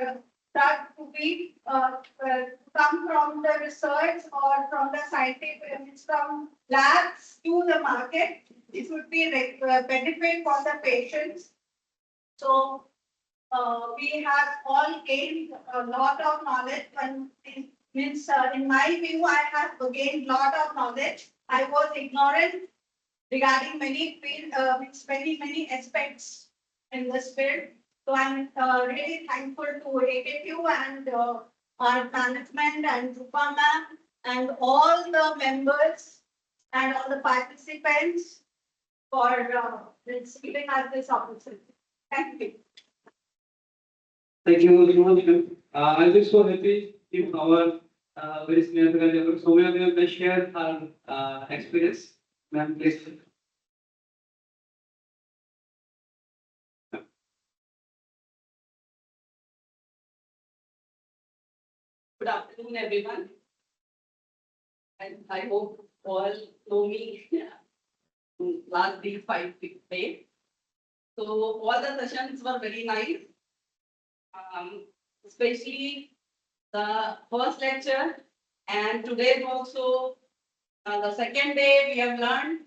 drug to be come from the research or from the scientific, from labs to the market. It would be benefit for the patients. So we have all gained a lot of knowledge. And means in my view, I have gained lot of knowledge. I was ignorant regarding many field, many aspects in this field. So I'm really thankful to AKTU and our management and Rupa ma'am and all the members and all the participants for giving us this opportunity. Thank you. Thank you so much, ma'am. I'm just so happy if our very senior faculty, so many of them share our experience. Ma'am, please. Good afternoon, everyone. And I hope all know me last these 5 days. So all the sessions were very nice. Especially the first lecture and today also the second day we have learned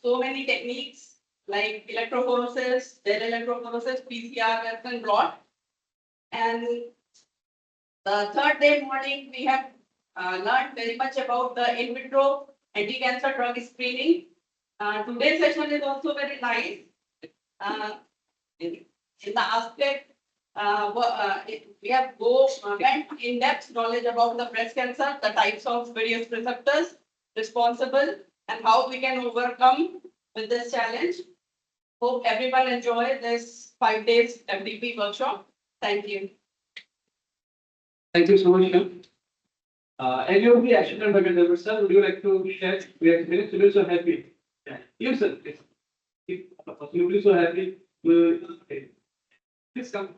so many techniques like electrophoresis, gel electrophoresis, PCR, and blot. And the third day morning, we have learned very much about the in vitro anti-cancer drug screening. Today's session is also very nice. In the aspect, we have went in-depth knowledge about the breast cancer, the types of various receptors responsible, and how we can overcome with this challenge. Hope everyone enjoy this 5 days FDP workshop. Thank you. Thank you so much, ma'am. Any of the action and faculty members, sir, would you like to share your experience? You'll be so happy. Yeah. You, sir, please. You'll be so happy. Okay. Please come.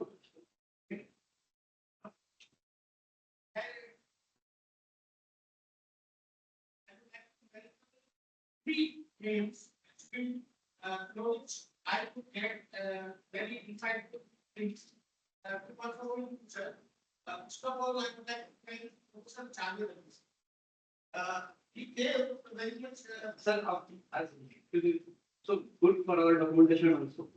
Three games, knowledge I could get very insightful things. First of all, first of all, I would like to thank Professor Chandra. He gave very much. Sir, as it is so good for our documentation also.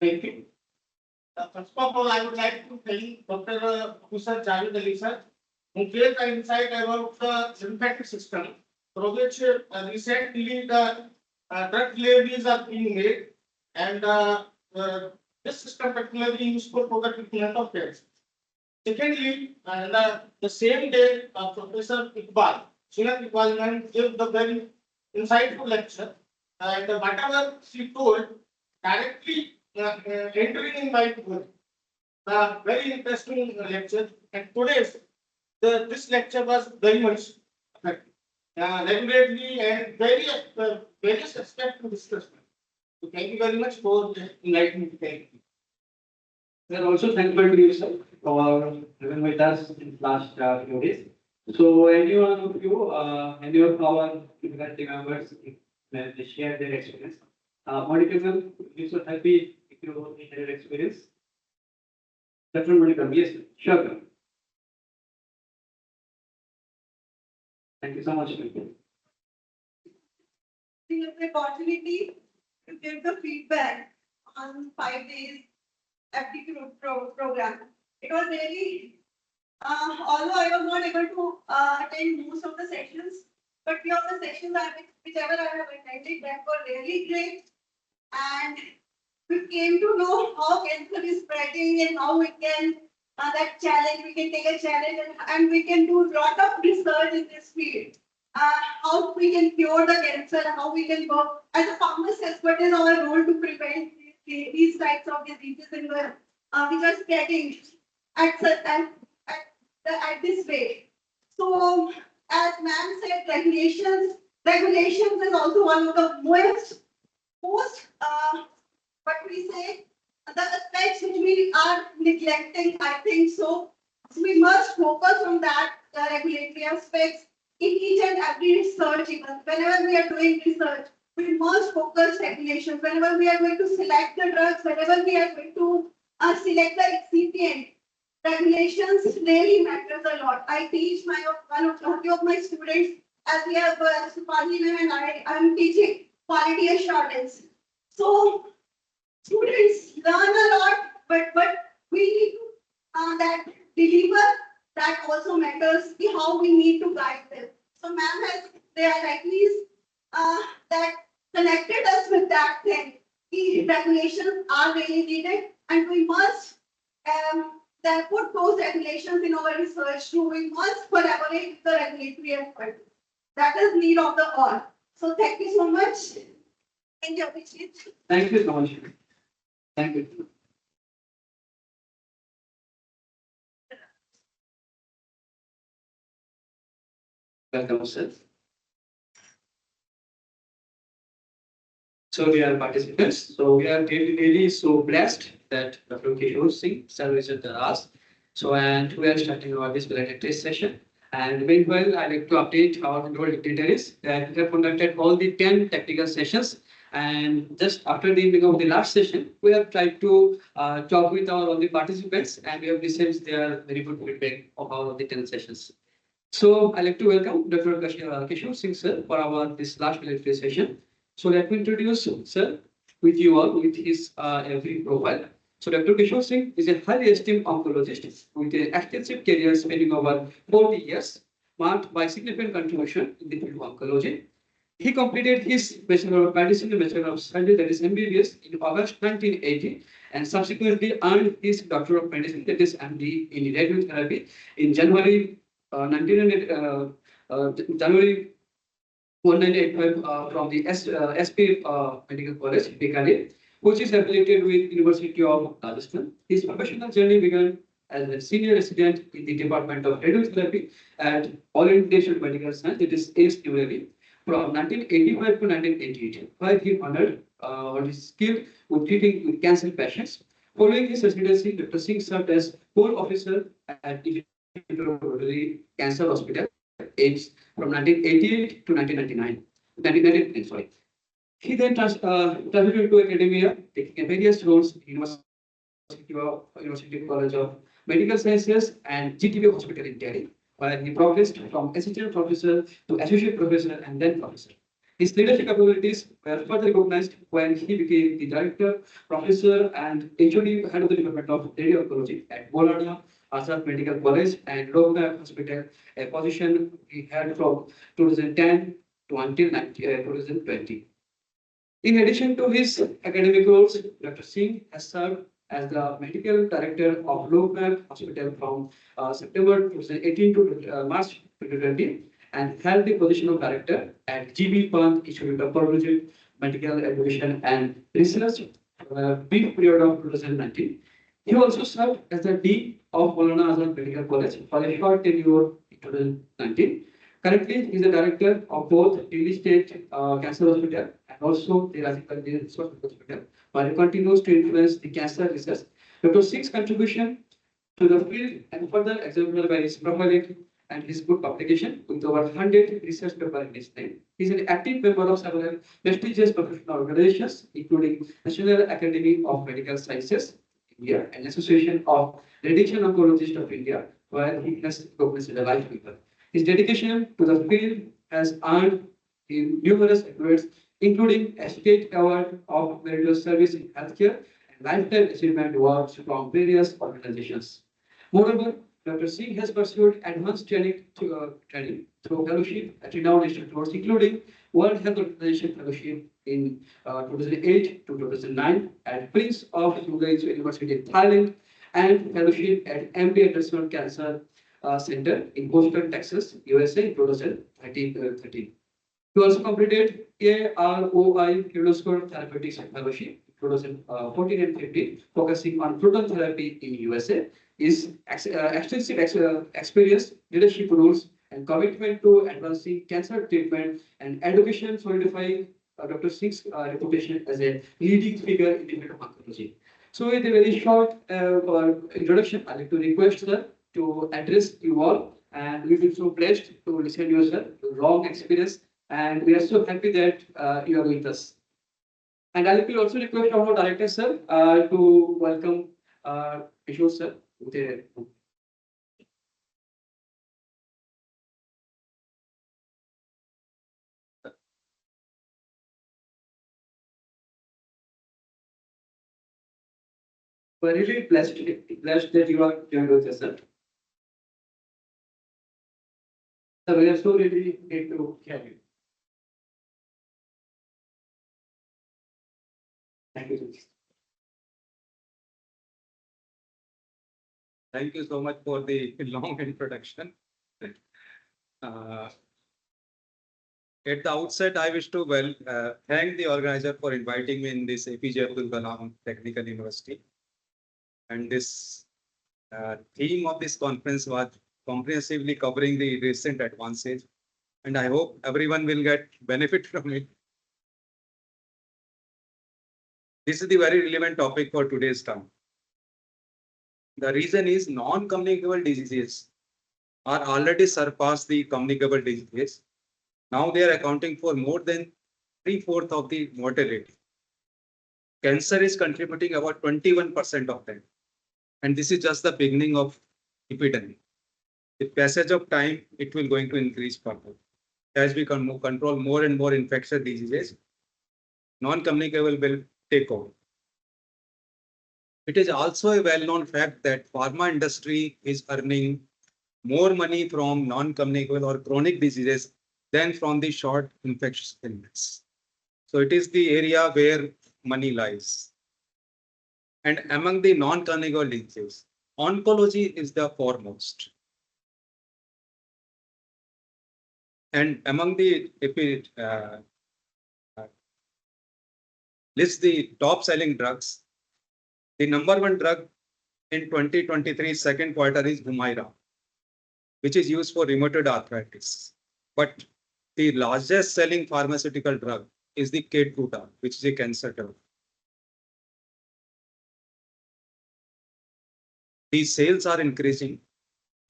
Thank you. First of all, I would like to thank Dr. Professor Javed Ali sir, who gave the insight about the lymphatic system, for which recently the drug deliveries are being made, and this system particularly useful for the treatment of cancer. Secondly, the same day, Professor Iqbal, Senior Iqbal man gave the very insightful lecture, and whatever she told directly entering in my book. Very interesting lecture, and today's this lecture was very much effective, regularly and various aspects to discuss. So thank you very much for inviting me. Thank you. We are also thankful to you, sir, for having with us in last few days. So, any one of you, any of our faculty members, they share their experience. Monica ma'am, we so happy if you share your experience. Dr. Monica, yes, sure. Ma'am. Thank you so much. Ma'am. The opportunity to give the feedback on 5 days FDP program. It was really, although I was not able to attend most of the sessions, but few of the sessions whichever I have attended, that were really great. And we came to know how cancer is spreading and how we can that challenge, we can take a challenge and we can do a lot of research in this field. How we can cure the cancer, how we can work as a pharmacist, what is our role to prevent these types of diseases in the which are spreading at this rate. So, as ma'am said, regulations is also one of the most what we say, the aspects which we are neglecting, I think so. So we must focus on that regulatory aspects in each and every research. Whenever we are doing research, we must focus regulations. Whenever we are going to select the drugs, whenever we are going to select the excipient, regulations really matters a lot. I teach one of my students, as we have Supali and I am teaching quality assurance. So students learn a lot, but we need to that deliver. That also matters. How we need to guide them. So, ma'am has they are rightly that connected us with that thing. The regulations are really needed, and we must then put those regulations in our research too. We must collaborate with the regulatory experts. That is need of the hour. So thank you so much. Thank you, Abhijit. Thank you so much. Thank you. Welcome, sir. So we are participants. So we are really so blessed that Dr. Kishore Singh, sir, visited us. So and we are starting our this test session. And meanwhile, I'd like to update our global dignitaries that we have conducted all the 10 technical sessions. And just after the evening of the last session, we have tried to talk with all the participants, and we have received their very good feedback of all of the 10 sessions. So I'd like to welcome Dr. Kishore Singh, sir, for our this last military session. So let me introduce sir with you all with his every profile. So Dr. Kishore Singh is a highly esteemed oncologist with an extensive career spanning over 40 years, marked by significant contribution in the field of oncology. He completed his Bachelor of Medicine and Bachelor of Science, that is MBBS, in August 1980, and subsequently earned his Doctor of Medicine, that is MD, in radiotherapy in January 1900, January 1985 from the SP Medical College, Bikaner, which is affiliated with University of Rajasthan. His professional journey began as a senior resident in the Department of Radiotherapy at All India Institute of Medical Science, it is ACE New Delhi, from 1985 to 1988, where he honored his skill with treating with cancer patients. Following his residency, Dr. Singh served as core officer at the Cancer Hospital, AIMS, from 1988 to 1999. 1999, sorry. He then transited to academia, taking various roles in University College of Medical Sciences and GTB Hospital in Delhi, where he progressed from assistant professor to associate professor and then professor. His leadership abilities were further recognized when he became the director, professor, and HOD head of the Department of Radio Oncology at Bolana Azad Medical College and Lognap Hospital, a position he held from 2010 to until 2020. In addition to his academic roles, Dr. Singh has served as the medical director of Lognap Hospital from September 2018 to March 2020 and held the position of director at GB Pant Institute of Pathology, Medical Education and Research for a brief period of 2019. He also served as the Dean of Maulana Azad Medical College for a short tenure in 2019. Currently, he is the director of both Delhi State Cancer Hospital and also the Rajiv Gandhi Research Hospital, while he continues to influence the cancer research. Dr. Singh's contribution to the field and further exemplified by his profiling and his book publication with over 100 research papers in his name. He is an active member of several prestigious professional organizations, including National Academy of Medical Sciences, India, and Association of Radiation Oncologists of India, where he has recognized as a life member. His dedication to the field has earned him numerous accolades, including a state award of meritorious service in healthcare and lifetime achievement awards from various organizations. Moreover, Dr. Singh has pursued advanced training through fellowship at renowned institutes, including World Health Organization Fellowship in 2008 to 2009 at Prince of Wales University in Thailand and fellowship at MD Anderson Cancer Center in Houston, Texas, USA in 2013. He also completed AROI Fluoroscope Therapeutics Fellowship in 2014 and 15, focusing on proton therapy in USA. His extensive experience, leadership roles, and commitment to advancing cancer treatment and education solidifying Dr. Singh's reputation as a leading figure in the field of oncology. So, with a very short introduction, I'd like to request sir to address you all, and we feel so blessed to listen to you, sir. Long experience, and we are so happy that you are with us. And I will also request our director, sir, to welcome Kishore, sir. With a we're really blessed that you are joined with us, sir. So we are so really great to have you. Thank you. Thank you so much for the long introduction. Uh, At the outset, I wish to thank the organizer for inviting me in this APJ Abdul Kalam Technical University. And this theme of this conference was comprehensively covering the recent advances. And I hope everyone will get benefit from it. This is the very relevant topic for today's time. The reason is non-communicable diseases are already surpassed the communicable diseases. Now they are accounting for more than 3/4 of the mortality. Cancer is contributing about 21% of that. And this is just the beginning of epidemic. With passage of time, it will going to increase further. As we can control more and more infectious diseases, non-communicable will take over. It is also a well-known fact that pharma industry is earning more money from non-communicable or chronic diseases than from the short infectious illness. So it is the area where money lies. And among the non-communicable diseases, oncology is the foremost. And among the, if we list the top selling drugs, the number one drug in 2023 second quarter is Humira, which is used for rheumatoid arthritis. But the largest selling pharmaceutical drug is the Keytruda, which is a cancer drug. These sales are increasing.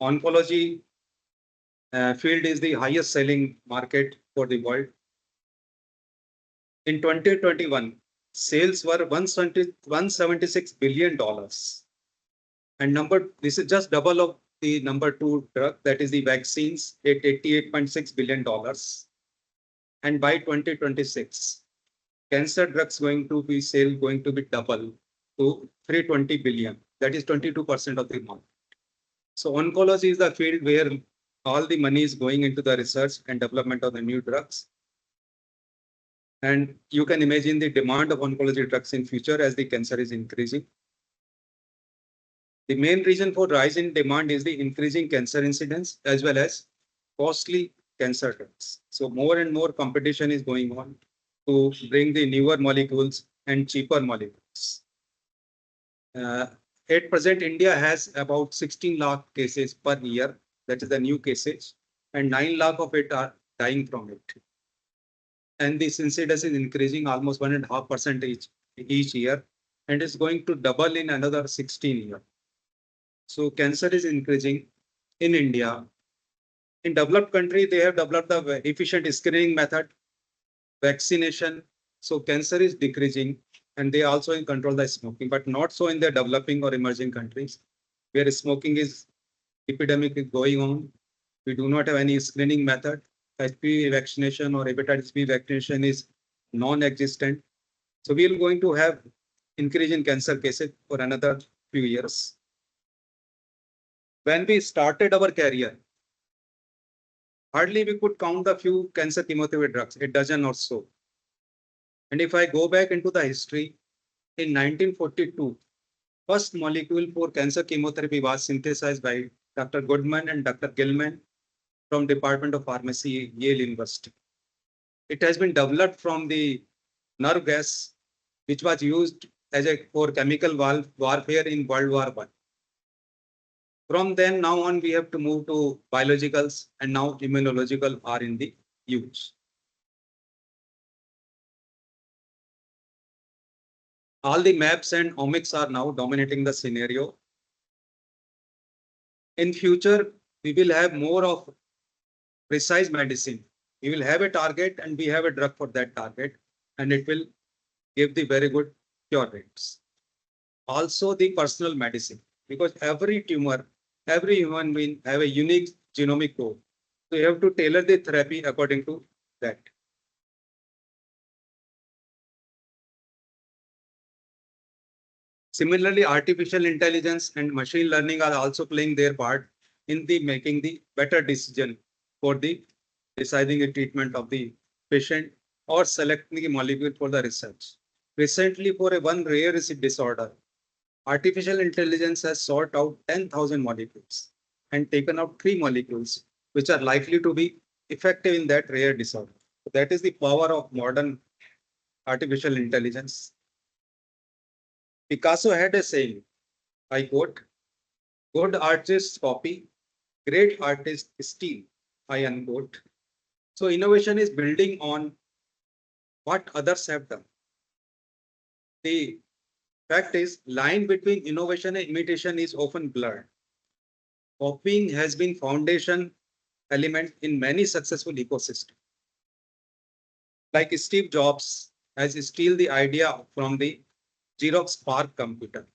Oncology field is the highest selling market for the world. In 2021, sales were $176 billion. And this is just double of the number two drug, that is the vaccines, at $88.6 billion. And by 2026, cancer drugs going to be double to 320 billion. That is 22% of the market. So oncology is the field where all the money is going into the research and development of the new drugs. And you can imagine the demand of oncology drugs in future as the cancer is increasing. The main reason for rise in demand is the increasing cancer incidence as well as costly cancer drugs. So more and more competition is going on to bring the newer molecules and cheaper molecules. At present, India has about 16 lakh cases per year. That is the new cases, and 9 lakh of it are dying from it. And this incidence is increasing almost 1.5% each year, and is going to double in another 16 years. So cancer is increasing in India. In developed country, they have developed the efficient screening method, vaccination. So cancer is decreasing, and they also control the smoking, but not so in the developing or emerging countries where smoking is epidemic is going on. We do not have any screening method. HPV vaccination or hepatitis B vaccination is non-existent. So we are going to have increase in cancer cases for another few years. When we started our career, hardly we could count the few cancer chemotherapy drugs, a dozen or so. And if I go back into the history, in 1942, first molecule for cancer chemotherapy was synthesized by Dr. Goodman and Dr. Gilman from Department of Pharmacy, Yale University. It has been developed from the nerve gas, which was used for chemical warfare in World War I. From then now on, we have to move to biologicals, and now immunological are in the use. All the maps and omics are now dominating the scenario. In future, we will have more of precise medicine. We will have a target and we have a drug for that target, and it will give the very good cure rates. Also the personal medicine, because every tumor, every human being have a unique genomic code. So you have to tailor the therapy according to that. Similarly, artificial intelligence and machine learning are also playing their part in the making the better decision for the deciding the treatment of the patient or selecting the molecule for the research. Recently, for a one rare disorder, artificial intelligence has sought out 10,000 molecules and taken out 3 molecules which are likely to be effective in that rare disorder. That is the power of modern artificial intelligence. Picasso had a saying, I quote, good artists copy, great artists steal, I unquote. So innovation is building on what others have done. The fact is, line between innovation and imitation is often blurred. Copying has been foundation element in many successful ecosystems. Like Steve Jobs has steal the idea from the Xerox Spark computer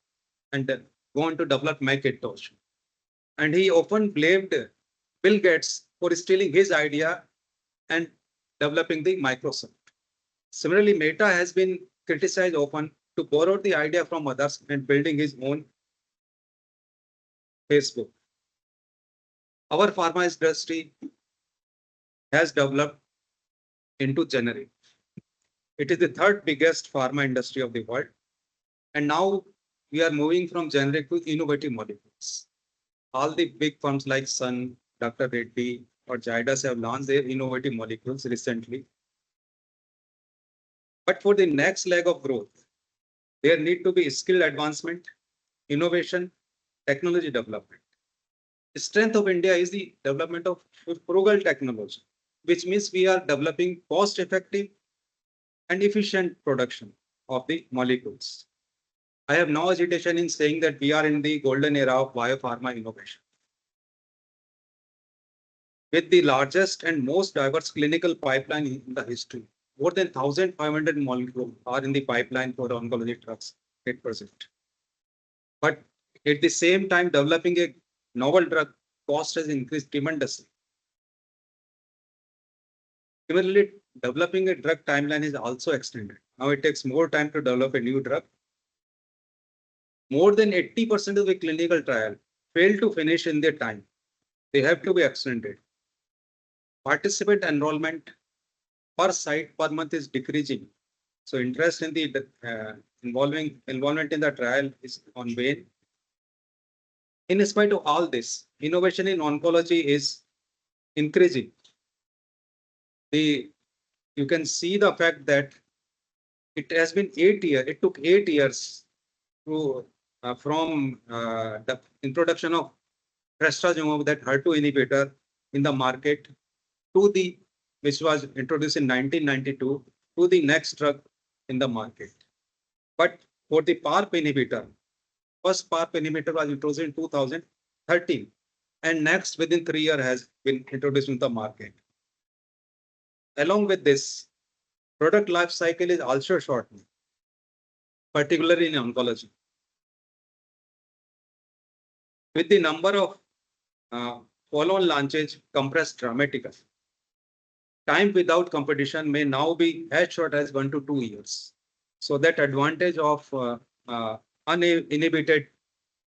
and gone to develop Macintosh. And he often blamed Bill Gates for stealing his idea and developing the Microsoft. Similarly, Meta has been criticized often to borrow the idea from others and building his own Facebook. Our pharma industry has developed into generic. It is the third biggest pharma industry of the world. And now we are moving from generic to innovative molecules. All the big firms like Sun, Dr. Reddy, or Zydus have launched their innovative molecules recently. But for the next leg of growth, there need to be skill advancement, innovation, technology development. The strength of India is the development of frugal technology, which means we are developing cost-effective and efficient production of the molecules. I have no hesitation in saying that we are in the golden era of biopharma innovation. With the largest and most diverse clinical pipeline in the history, more than 1,500 molecules are in the pipeline for oncology drugs at present. But at the same time, developing a novel drug cost has increased tremendously. Similarly, developing a drug timeline is also extended. Now it takes more time to develop a new drug. More than 80% of the clinical trial fail to finish in their time. They have to be extended. Participant enrollment per site per month is decreasing. So interest in the involvement in the trial is on wane. In spite of all this, innovation in oncology is increasing. You can see the fact that it has been 8 years. It took 8 years to from the introduction of trastuzumab, that HER2 inhibitor in the market, to the which was introduced in 1992 to the next drug in the market. But for the PARP inhibitor, first PARP inhibitor was introduced in 2013, and next within 3 years has been introduced in the market. Along with this, product life cycle is also shortening, particularly in oncology. With the number of follow-on launches compressed dramatically, time without competition may now be as short as 1 to 2 years. So that advantage of uninhibited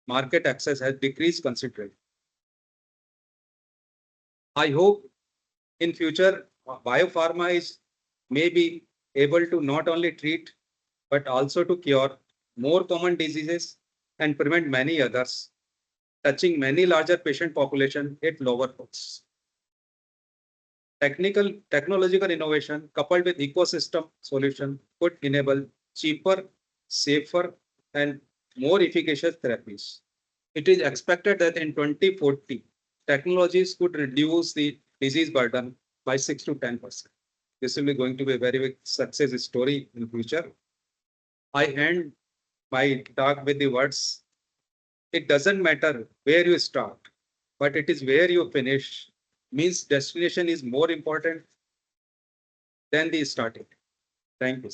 market access has decreased considerably. I hope in future biopharma is may be able to not only treat but also to cure more common diseases and prevent many others, touching many larger patient population at lower costs. Technological innovation coupled with ecosystem solution could enable cheaper, safer, and more efficacious therapies. It is expected that in 2040, technologies could reduce the disease burden by 6 to 10%. This will be going to be a very big success story in the future. I end my talk with the words, it doesn't matter where you start, but it is where you finish. Means destination is more important than the starting. Thank you.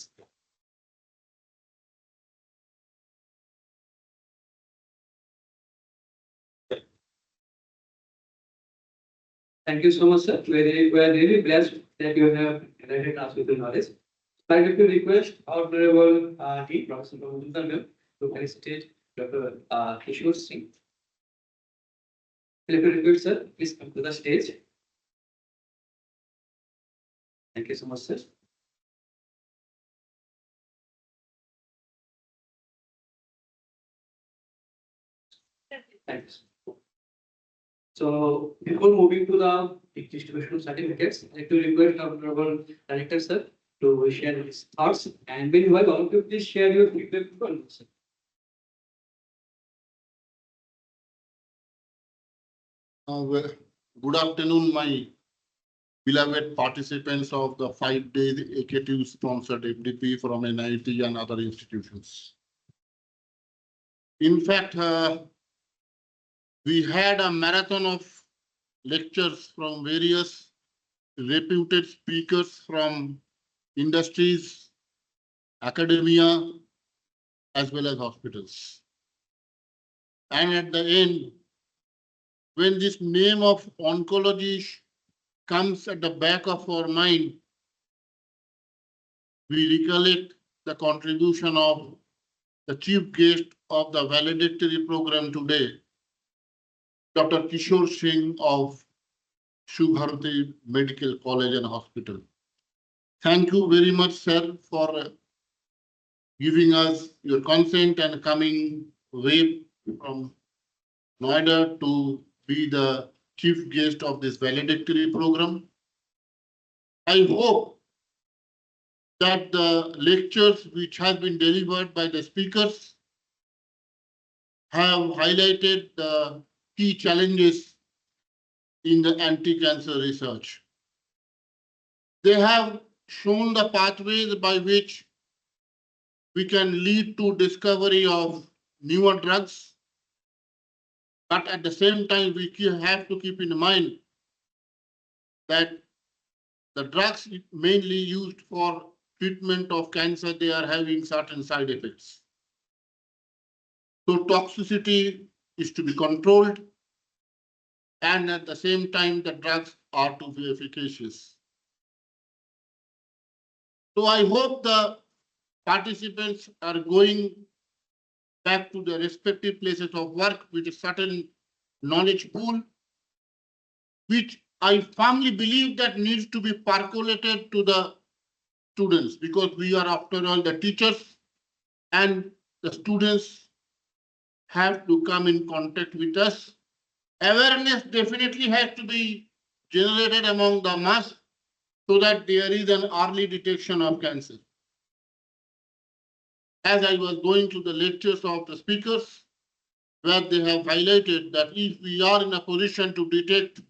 Thank you so much, sir. We are really blessed that you have enlightened us with your knowledge. So I'd like to request our honorable Dean, Professor Prabhu to felicitate Dr. Kishore Singh. I'd like to request, sir, please come to the stage. Thank you so much, sir. Thanks. So before moving to the distribution of certificates, I like to request our Honorable Director Sir to share his thoughts. And meanwhile, all of you please share your feedback to us, sir. Good afternoon, my beloved participants of the 5-day AKTU sponsored FDP from NIT and other institutions. In fact, we had a marathon of lectures from various reputed speakers from industries, academia, as well as hospitals. And at the end, when this name of oncology comes at the back of our mind, we recollect the contribution of the chief guest of the valedictory program today, Dr. Kishore Singh of Shubharati Medical College and Hospital. Thank you very much, sir, for giving us your consent and coming way from Noida to be the chief guest of this valedictory program. I hope that the lectures which have been delivered by the speakers have highlighted the key challenges in the anti-cancer research. They have shown the pathways by which we can lead to discovery of newer drugs, but at the same time, we have to keep in mind that the drugs mainly used for treatment of cancer, they are having certain side effects. So toxicity is to be controlled, and at the same time, the drugs are to be efficacious. So I hope the participants are going back to their respective places of work with a certain knowledge pool, which I firmly believe that needs to be percolated to the students, because we are after all the teachers, and the students have to come in contact with us. Awareness definitely has to be generated among the mass so that there is an early detection of cancer. As I was going to the lectures of the speakers, where they have highlighted that if we are in a position to detect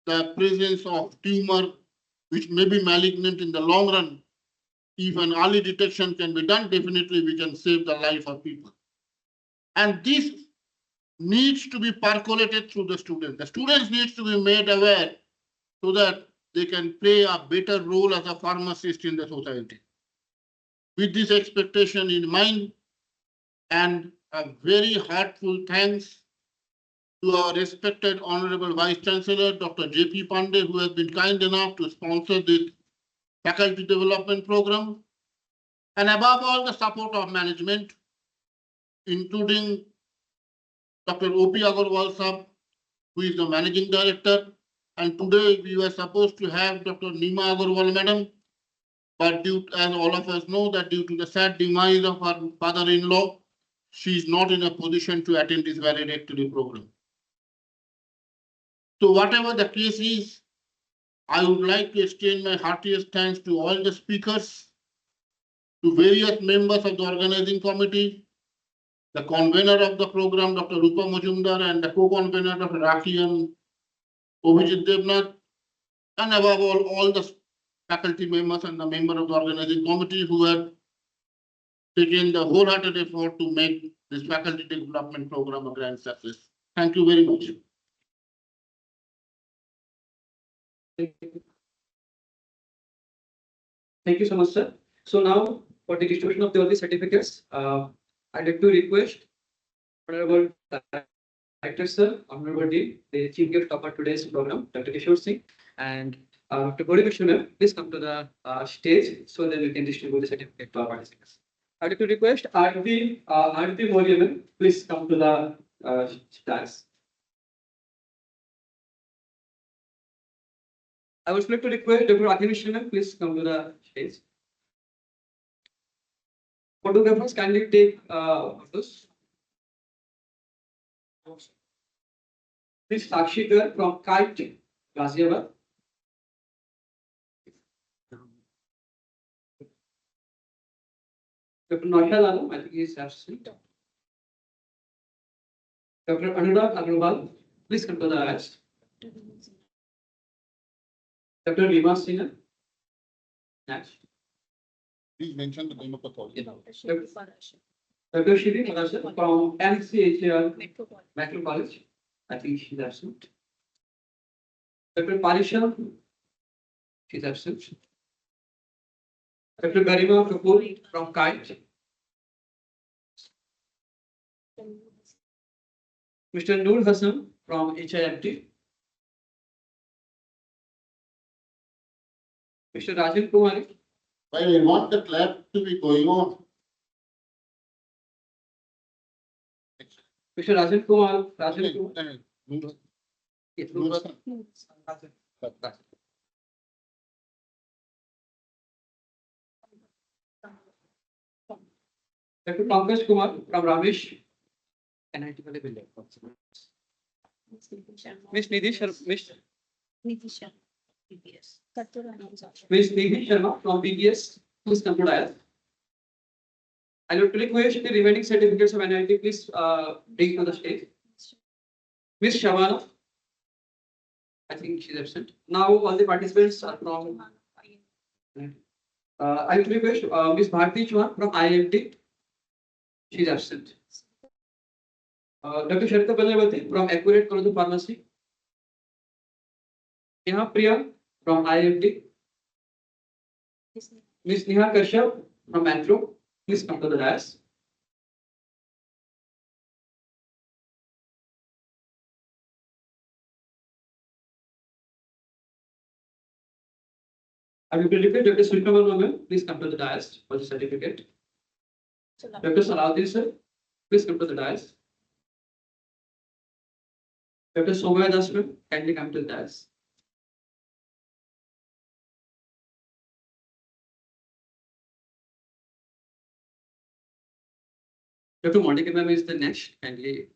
the presence of tumor, which may be malignant in the long run, if an early detection can be done, definitely we can save the life of people. And this needs to be percolated through the students. The students need to be made aware so that they can play a better role as a pharmacist in the society. With this expectation in mind, and a very heartfelt thanks to our respected Honorable Vice Chancellor, Dr. J.P. Pandey, who has been kind enough to sponsor this faculty development program, and above all, the support of management, including Dr. O.P. Agarwal Sahab, who is the managing director. And today we were supposed to have Dr. Nima Agarwal Madam, but as all of us know, that due to the sad demise of her father-in-law, she is not in a position to attend this valedictory program. So whatever the case is, I would like to extend my heartiest thanks to all the speakers, to various members of the organizing committee, the convener of the program, Dr. Rupa Majumdar, and the co-convener, Dr. Rakhi and Obhijit Devnath, and above all the faculty members and the member of the organizing committee who have taken the wholehearted effort to make this faculty development program a grand success. Thank you very much. Thank you so much, sir. So now for the distribution of all the certificates, I'd like to request Honorable Director Sir, Honorable Dean, the chief guest of our today's program, Dr. Kishore Singh, and Dr. Gauri Krishna ma'am, please come to the stage so that we can distribute the certificate to our participants. I'd like to request Arti Moria ma'am, please come to the dais. I would like to request Dr. Akhi Mishra ma'am, please come to the stage. Photographers, kindly take photos. Miss Sakshi Gar from Kite, Ghaziabad. Dr. Naushad Alam, I think he is absent. Dr. Anurag Agarwal, please come to the dais. Dr. Rima Sinha. Next. Please mention the name of the college. Dr. Shri Madasa from MCHR Metro College. I think she's absent. Dr. Parisha, she's absent. Dr. Garima Kapoor from Kite. Mr. Noor Hassan from HIMT. Mr. Rajan Kumari. I want the lab to be going on. Mr. Rajan Kumar. Rajan Kumar. Yes, Noor Hassan. Dr. Pankaj Kumar from Ramesh. NIT वाले builder. Miss Nidhi Sharma. Miss Nidhi Sharma from PBS. Please come to dial. I would request the remaining certificates of NIT. Please bring to the stage. Miss Shavana. I think she's absent. Now all the participants are from. I would request Miss Bharti Chauhan from IIT. She's absent. Dr. Sharita Prajapati from Accurate College of Pharmacy. Neha Priya from IIT. Miss Neha Kashyap from Metro. Please come to the dais. I will request Dr. Sulkamal Ma'am, please come to the dais for the certificate. Dr. Salahuddin sir, please come to the dais. Dr. Somaya Das ma'am, kindly come to the dais. Dr. Monica ma'am is the next, kindly.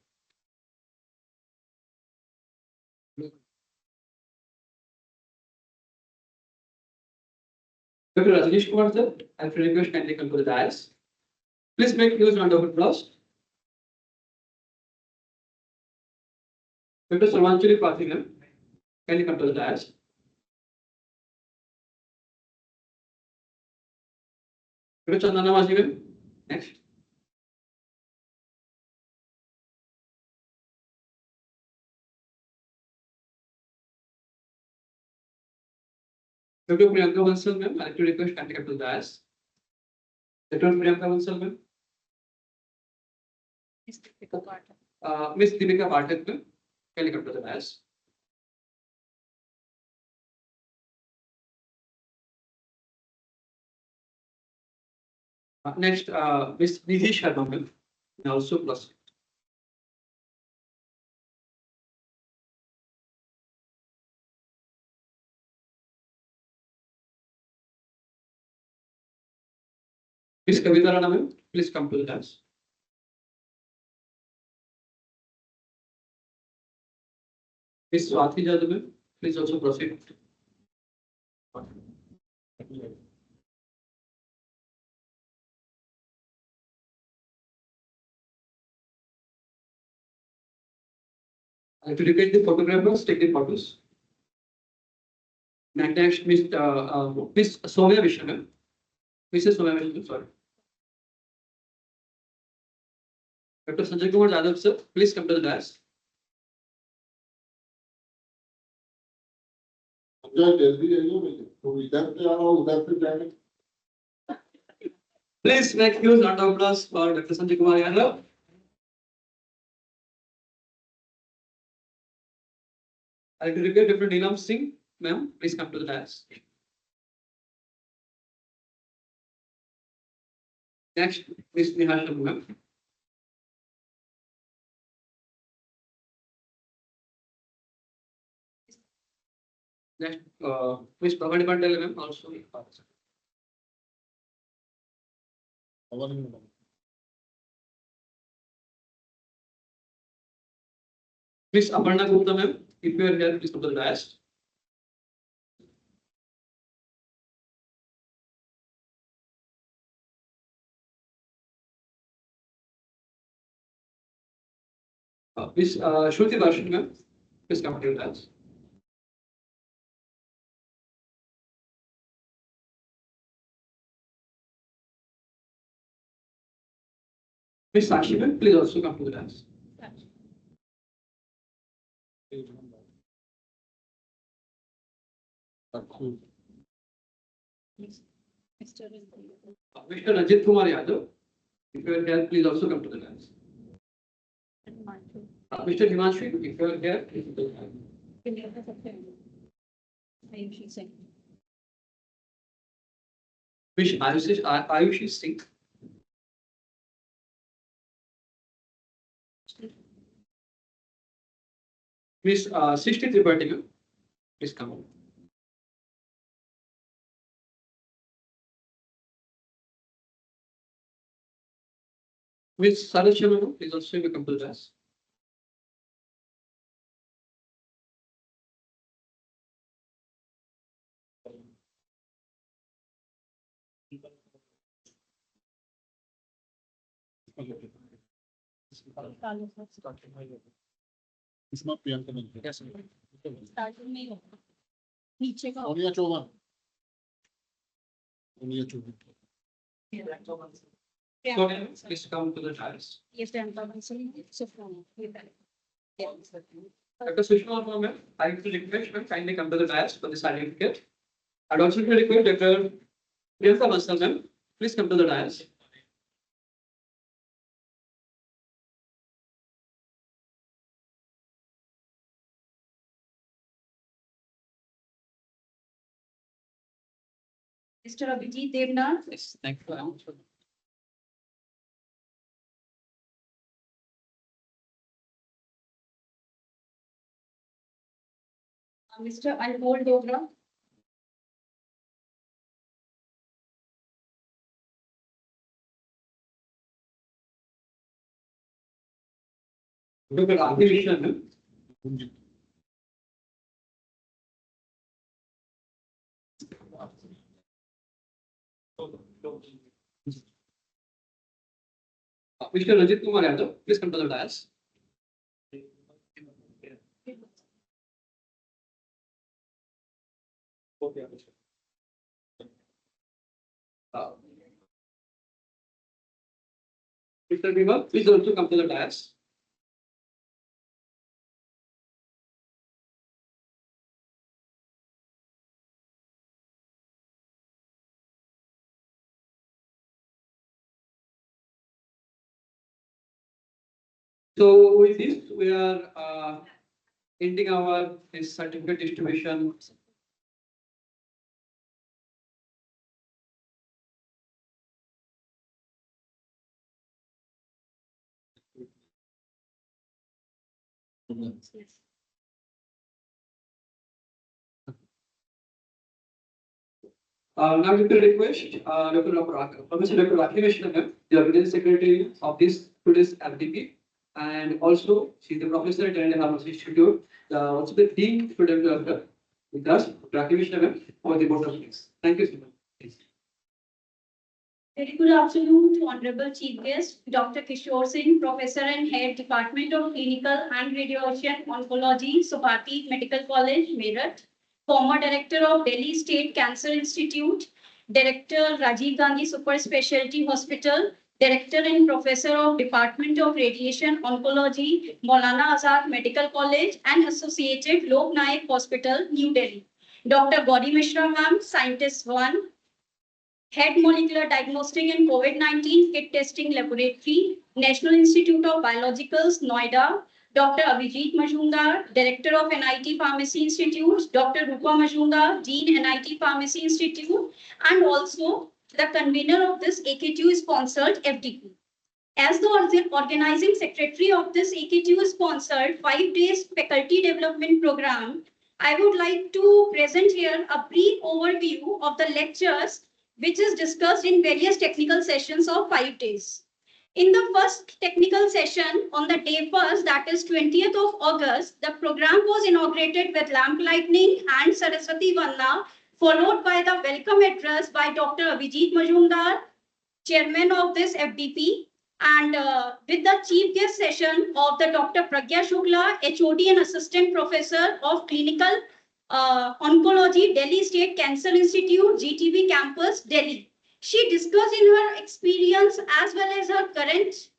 Dr. Rajneesh Kumar sir, I will request kindly come to the dais. Please make huge round of applause. Dr. Sarvanchali Pathi ma'am, kindly come to the dais. Dr. Chandana Masi ma'am, next. Dr. Priyanka Bansal ma'am, I like to request kindly come to the dais. Dr. Priyanka Bansal ma'am. Miss Deepika Pathak ma'am, kindly come to the dais. Next, Miss Nidhi Sharma ma'am, also plus. Miss Kavita Rana ma'am, please come to the dais. Miss Swati Jadhav ma'am, please also proceed. I have to look at the photographers, take the photos. Next, Miss Soumya Vishnu ma'am. Mrs. Soumya Vishnu, sorry. Dr. Sanjay Kumar Jadhav sir, please come to the dais. Please make huge round of applause for Dr. Sanjay Kumar Yadav. I like to request Dr. Neelam Singh, ma'am, please come to the dais. Next, Miss Neha Sharma, ma'am. Next, Miss Bhavani Pandale, ma'am, also. Miss Aparna Gupta ma'am, if you are here, please come to the dais. Miss Shruti Darshan ma'am, please come to the dais. Miss Sakshi ma'am, please also come to the dais. Mr. Rajit Kumar Yadav, if you are here, please also come to the dais. Mr. Himanshu, if you are here, please come to the dais. Miss Ayushi Singh. Miss Srishti Tripathi ma'am, please come. Miss Saraj Sharma ma'am, please also come to the dais. इसमें प्रियंका नहीं Yes, sir. नीचे का Sonia Chauhan Sonia Chauhan So, please come to the dais. ये प्रियंका बंसल से phone Dr. Sushma Verma ma'am, I will request ma'am kindly come to the dais for the certificate. I'd also like to request Dr. Priyanka Bansal ma'am, please come to the dais. Mr. Abhijit Devnath. Yes, thank you very much. Mr. Anmol Dogra. Dr. Aarti Vishnu ma'am. Mr. Rajit Kumar Yadav, please come to the dais. Mr. Bimal, please also come to the dais. So with this, we are ending our this certificate distribution. Now we can request Professor Dr. Rakhi Vishnu ma'am, the Organizing Secretary of this today's FDP, and also she is the professor at Indian Pharmacy Institute, also the Dean Student Director with us, Rakhi Vishnu ma'am, for the board of things. Thank you so much. Very good afternoon to Honorable Chief Guest, Dr. Kishore Singh, Professor and Head, Department of Clinical and Radiation Oncology, Subhati Medical College, Meerut, former Director of Delhi State Cancer Institute, Director Rajiv Gandhi Super Specialty Hospital, Director and Professor of Department of Radiation Oncology, Maulana Azad Medical College and associated Lok Nayak Hospital, New Delhi. Dr. Gauri Mishra ma'am, Scientist 1, Head Molecular Diagnostic and COVID-19 Kit Testing Laboratory, National Institute of Biologicals, Noida, Dr. Abhijit Majumdar, Director of NIT Pharmacy Institute, Dr. Rupa Majumdar, Dean NIT Pharmacy Institute, and also the convener of this AKTU sponsored FDP. As the organizing secretary of this AKTU sponsored 5 days faculty development program, I would like to present here a brief overview of the lectures which is discussed in various technical sessions of 5 days. In the first technical session on the day first, that is 20th of August, the program was inaugurated with lamp lighting and Saraswati Vanna, followed by the welcome address by Dr. Abhijit Majumdar, chairman of this FDP, and with the chief guest session of the Dr. Pragya Shukla, HOD and assistant professor of clinical oncology, Delhi State Cancer Institute, GTB campus, Delhi. She discussed in her experience as well as her current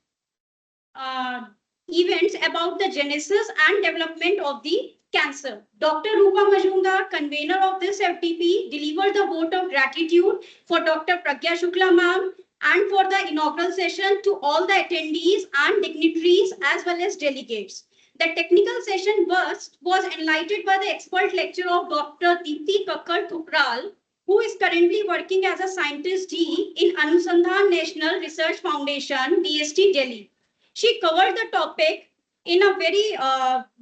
events about the genesis and development of the cancer. Dr. Rupa Majumdar, convener of this FDP, delivered the vote of gratitude for Dr. Pragya Shukla ma'am and for the inaugural session to all the attendees and dignitaries as well as delegates. The technical session was enlightened by the expert lecture of Dr. Deepti Kakkar Thukral, who is currently working as a scientist D in Anusandhan National Research Foundation, DST Delhi. She covered the topic in a very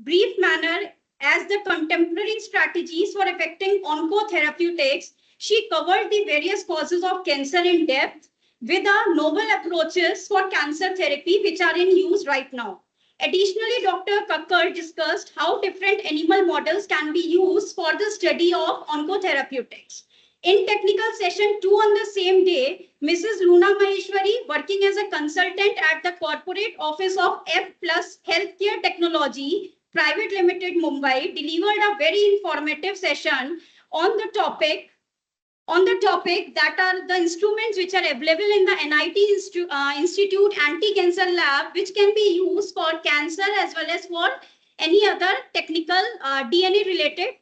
brief manner as the contemporary strategies for affecting oncotherapeutics. She covered the various causes of cancer in depth with the novel approaches for cancer therapy which are in use right now. Additionally, Dr. Kakkar discussed how different animal models can be used for the study of oncotherapeutics. In technical session 2 on the same day, Mrs. Luna Maheshwari, working as a consultant at the corporate office of F Plus Healthcare Technology Private Limited, Mumbai, delivered a very informative session on the topic that are the instruments which are available in the NIT Institute Anti-Cancer Lab, which can be used for cancer as well as for any other technical DNA related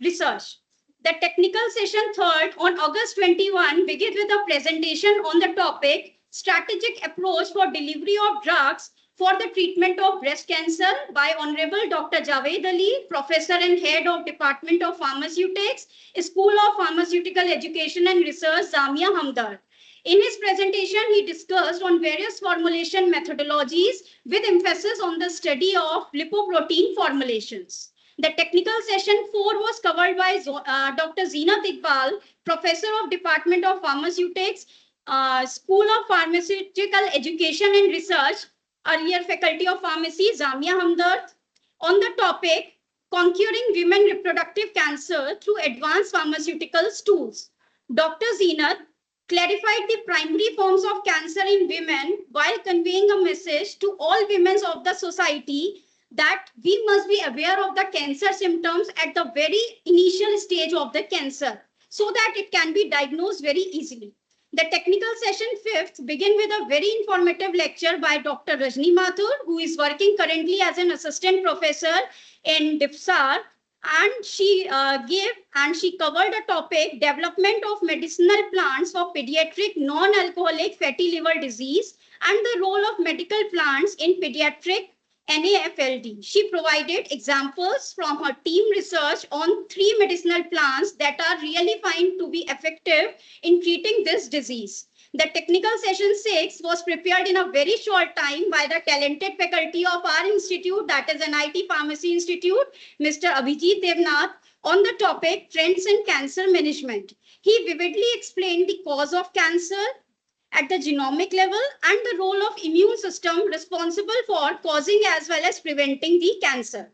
research. The technical session 3rd on August 21 begins with a presentation on the topic strategic approach for delivery of drugs for the treatment of breast cancer by Honorable Dr. Javed Ali, Professor and Head of Department of Pharmaceutics, School of Pharmaceutical Education and Research, Zamia Hamdard. In his presentation, he discussed on various formulation methodologies with emphasis on the study of lipoprotein formulations. The technical session 4 was covered by Dr. Zeenat Iqbal, Professor of Department of Pharmaceutics, School of Pharmaceutical Education and Research, earlier Faculty of Pharmacy, Zamia Hamdard, on the topic Conquering Women Reproductive Cancer Through Advanced Pharmaceuticals Tools. Dr. Zeenat clarified the primary forms of cancer in women while conveying a message to all women of the society that we must be aware of the cancer symptoms at the very initial stage of the cancer so that it can be diagnosed very easily. The technical session 5th begin with a very informative lecture by Dr. Rajni Mathur, who is working currently as an assistant professor in DIPSAR, and she covered a topic development of medicinal plants for pediatric non-alcoholic fatty liver disease and the role of medical plants in pediatric NAFLD. She provided examples from her team research on 3 medicinal plants that are really found to be effective in treating this disease. The technical session 6 was prepared in a very short time by the talented faculty of our institute, that is NIT Pharmacy Institute, Mr. Abhijit Devnath, on the topic trends in cancer management. He vividly explained the cause of cancer at the genomic level and the role of immune system responsible for causing as well as preventing the cancer.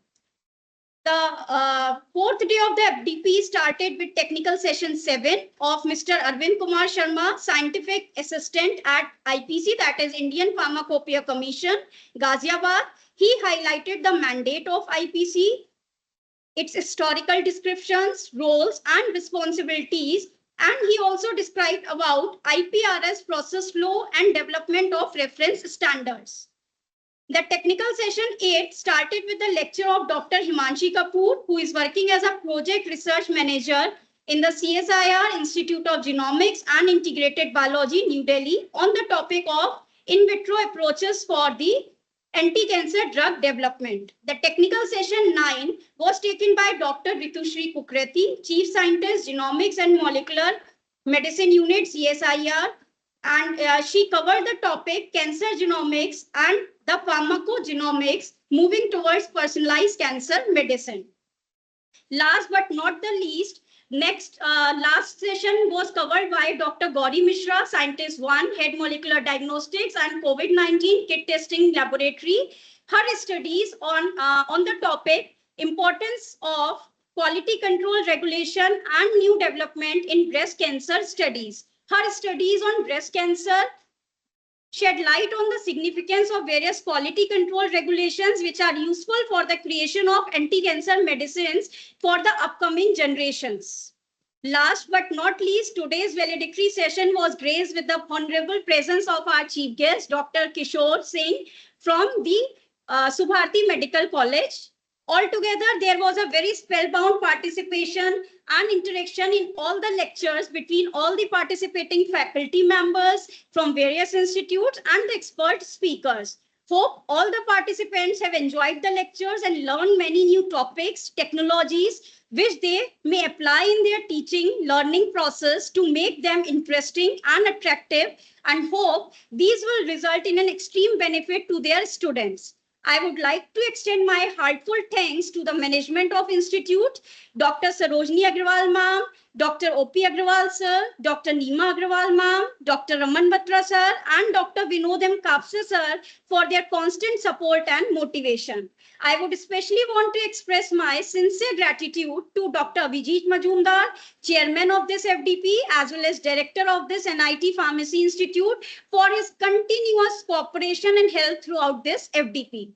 The 4th day of the FDP started with technical session 7 of Mr. Arvind Kumar Sharma, scientific assistant at IPC, that is Indian Pharmacopoeia Commission, Ghaziabad. He highlighted the mandate of IPC, its historical descriptions, roles and responsibilities, and he also described about IPRS process flow and development of reference standards. The technical session 8 started with the lecture of Dr. Himanshi Kapoor, who is working as a project research manager in the CSIR Institute of Genomics and Integrated Biology, New Delhi, on the topic of in vitro approaches for the anti-cancer drug development. The technical session 9 was taken by Dr. Ritushri Kukreti, Chief Scientist, Genomics and Molecular Medicine Unit, CSIR, and she covered the topic cancer genomics and the pharmacogenomics moving towards personalized cancer medicine. Last but not the least, Next, last session was covered by Dr. Gauri Mishra, Scientist 1, Head Molecular Diagnostics and COVID-19 Kit Testing Laboratory. Her studies on the topic importance of quality control regulation and new development in breast cancer studies. Her studies on breast cancer shed light on the significance of various quality control regulations which are useful for the creation of anti-cancer medicines for the upcoming generations. Last but not least, today's valedictory session was graced with the honorable presence of our chief guest, Dr. Kishore Singh from the Subharti Medical College. Altogether, there was a very spellbound participation and interaction in all the lectures between all the participating faculty members from various institutes and the expert speakers. Hope all the participants have enjoyed the lectures and learned many new topics, technologies, which they may apply in their teaching learning process to make them interesting and attractive, and hope these will result in an extreme benefit to their students. I would like to extend my heartfelt thanks to the management of Institute, Dr. Sarojini Agrawal ma'am, Dr. O.P. Agrawal sir, Dr. Neema Agrawal ma'am, Dr. Raman Batra sir, and Dr. Vinod M. Kapse sir for their constant support and motivation. I would especially want to express my sincere gratitude to Dr. Abhijit Majumdar, chairman of this FDP, as well as director of this NIT Pharmacy Institute, for his continuous cooperation and help throughout this FDP.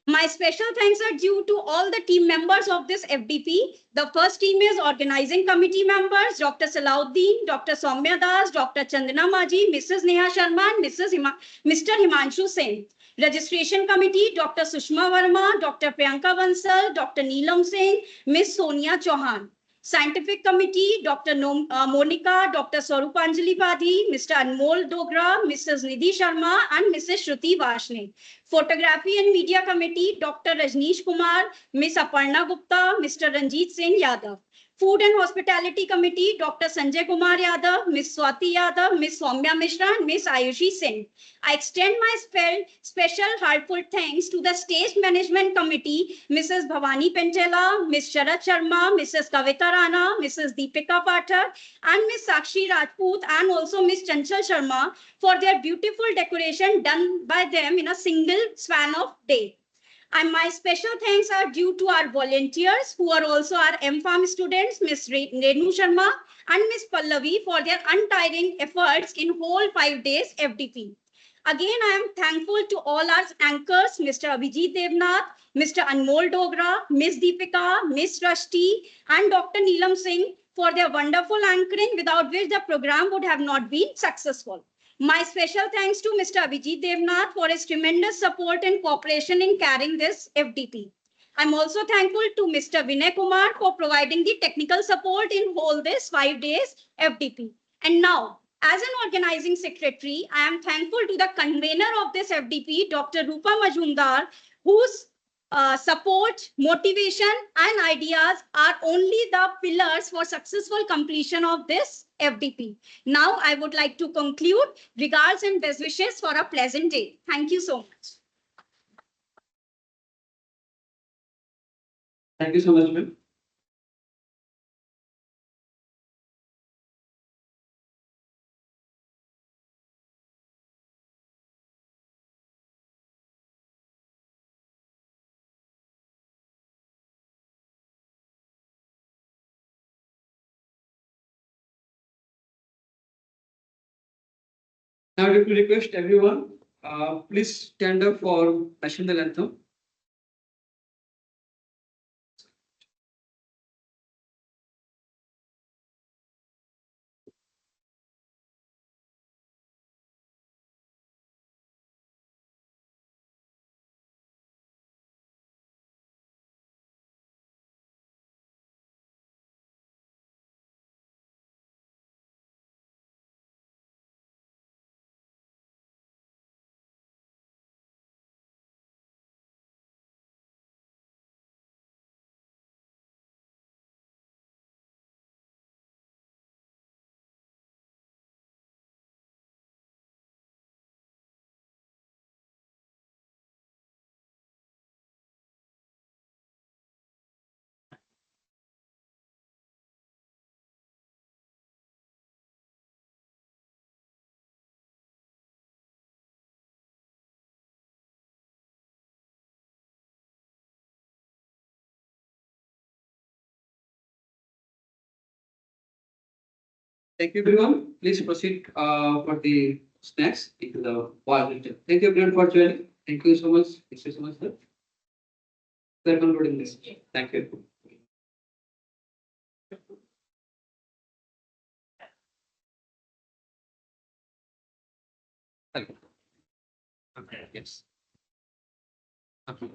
My special thanks are due to all the team members of this FDP. The first team is organizing committee members, Dr. Salauddin, Dr. Soumya Das, Dr. Chandana Maji, Mrs. Neha Sharma, and Mr. Himanshu Sen. Registration committee, Dr. Sushma Verma, Dr. Priyanka Bansal, Dr. Neelam Singh, Ms. Sonia Chauhan. Scientific committee, Dr. Monica, Dr. Swarupanjali Padhi, Mr. Anmol Dogra, Mrs. Nidhi Sharma, and Mrs. Shruti Vashne. Photography and media committee, Dr. Rajneesh Kumar, Ms. Aparna Gupta, Mr. Ranjit Singh Yadav. Food and Hospitality Committee, Dr. Sanjay Kumar Yadav, Ms. Swati Yadav, Ms. Soumya Mishra, and Ms. Ayushi Singh. I extend my special heartfelt thanks to the Stage Management Committee, Mrs. Bhavani Pentela, Ms. Sharat Sharma, Mrs. Kavita Rana, Mrs. Deepika Pathak, and Ms. Sakshi Rajput, and also Ms. Chanchal Sharma for their beautiful decoration done by them in a single span of day. And my special thanks are due to our volunteers who are also our MPharm students, Ms. Renu Sharma and Ms. Pallavi for their untiring efforts in whole 5 days FDP. Again, I am thankful to all our anchors, Mr. Abhijit Devnath, Mr. Anmol Dogra, Ms. Deepika, Ms. Rashti, and Dr. Neelam Singh for their wonderful anchoring, without which the program would have not been successful. My special thanks to Mr. Abhijit Devnath for his tremendous support and cooperation in carrying this FDP. I'm also thankful to Mr. Vinay Kumar for providing the technical support in whole this 5 days FDP. And now, as an organizing secretary, I am thankful to the convener of this FDP, Dr. Rupa Majumdar, whose support, motivation, and ideas are only the pillars for successful completion of this FDP. Now, I would like to conclude. Regards and best wishes for a pleasant day. Thank you so much. Thank you so much, ma'am. Now, I would request everyone, please stand up for national anthem. Thank you, everyone. Please proceed for the snacks into the bar. Thank you, everyone, for joining. Thank you so much. Thank you so much, sir. We are concluding this. Thank you. Hello. Okay, yes. Okay.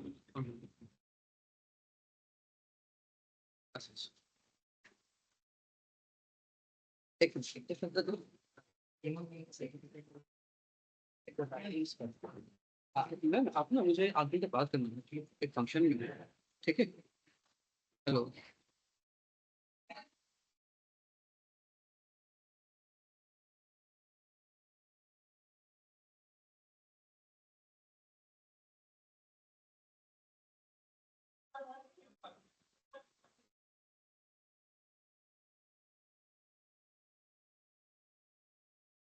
Yes. एक minute, एक minute दो। Ma'am आप ना मुझे आगे की बात करनी है, एक फंक्शन में है, ठीक है? हेलो।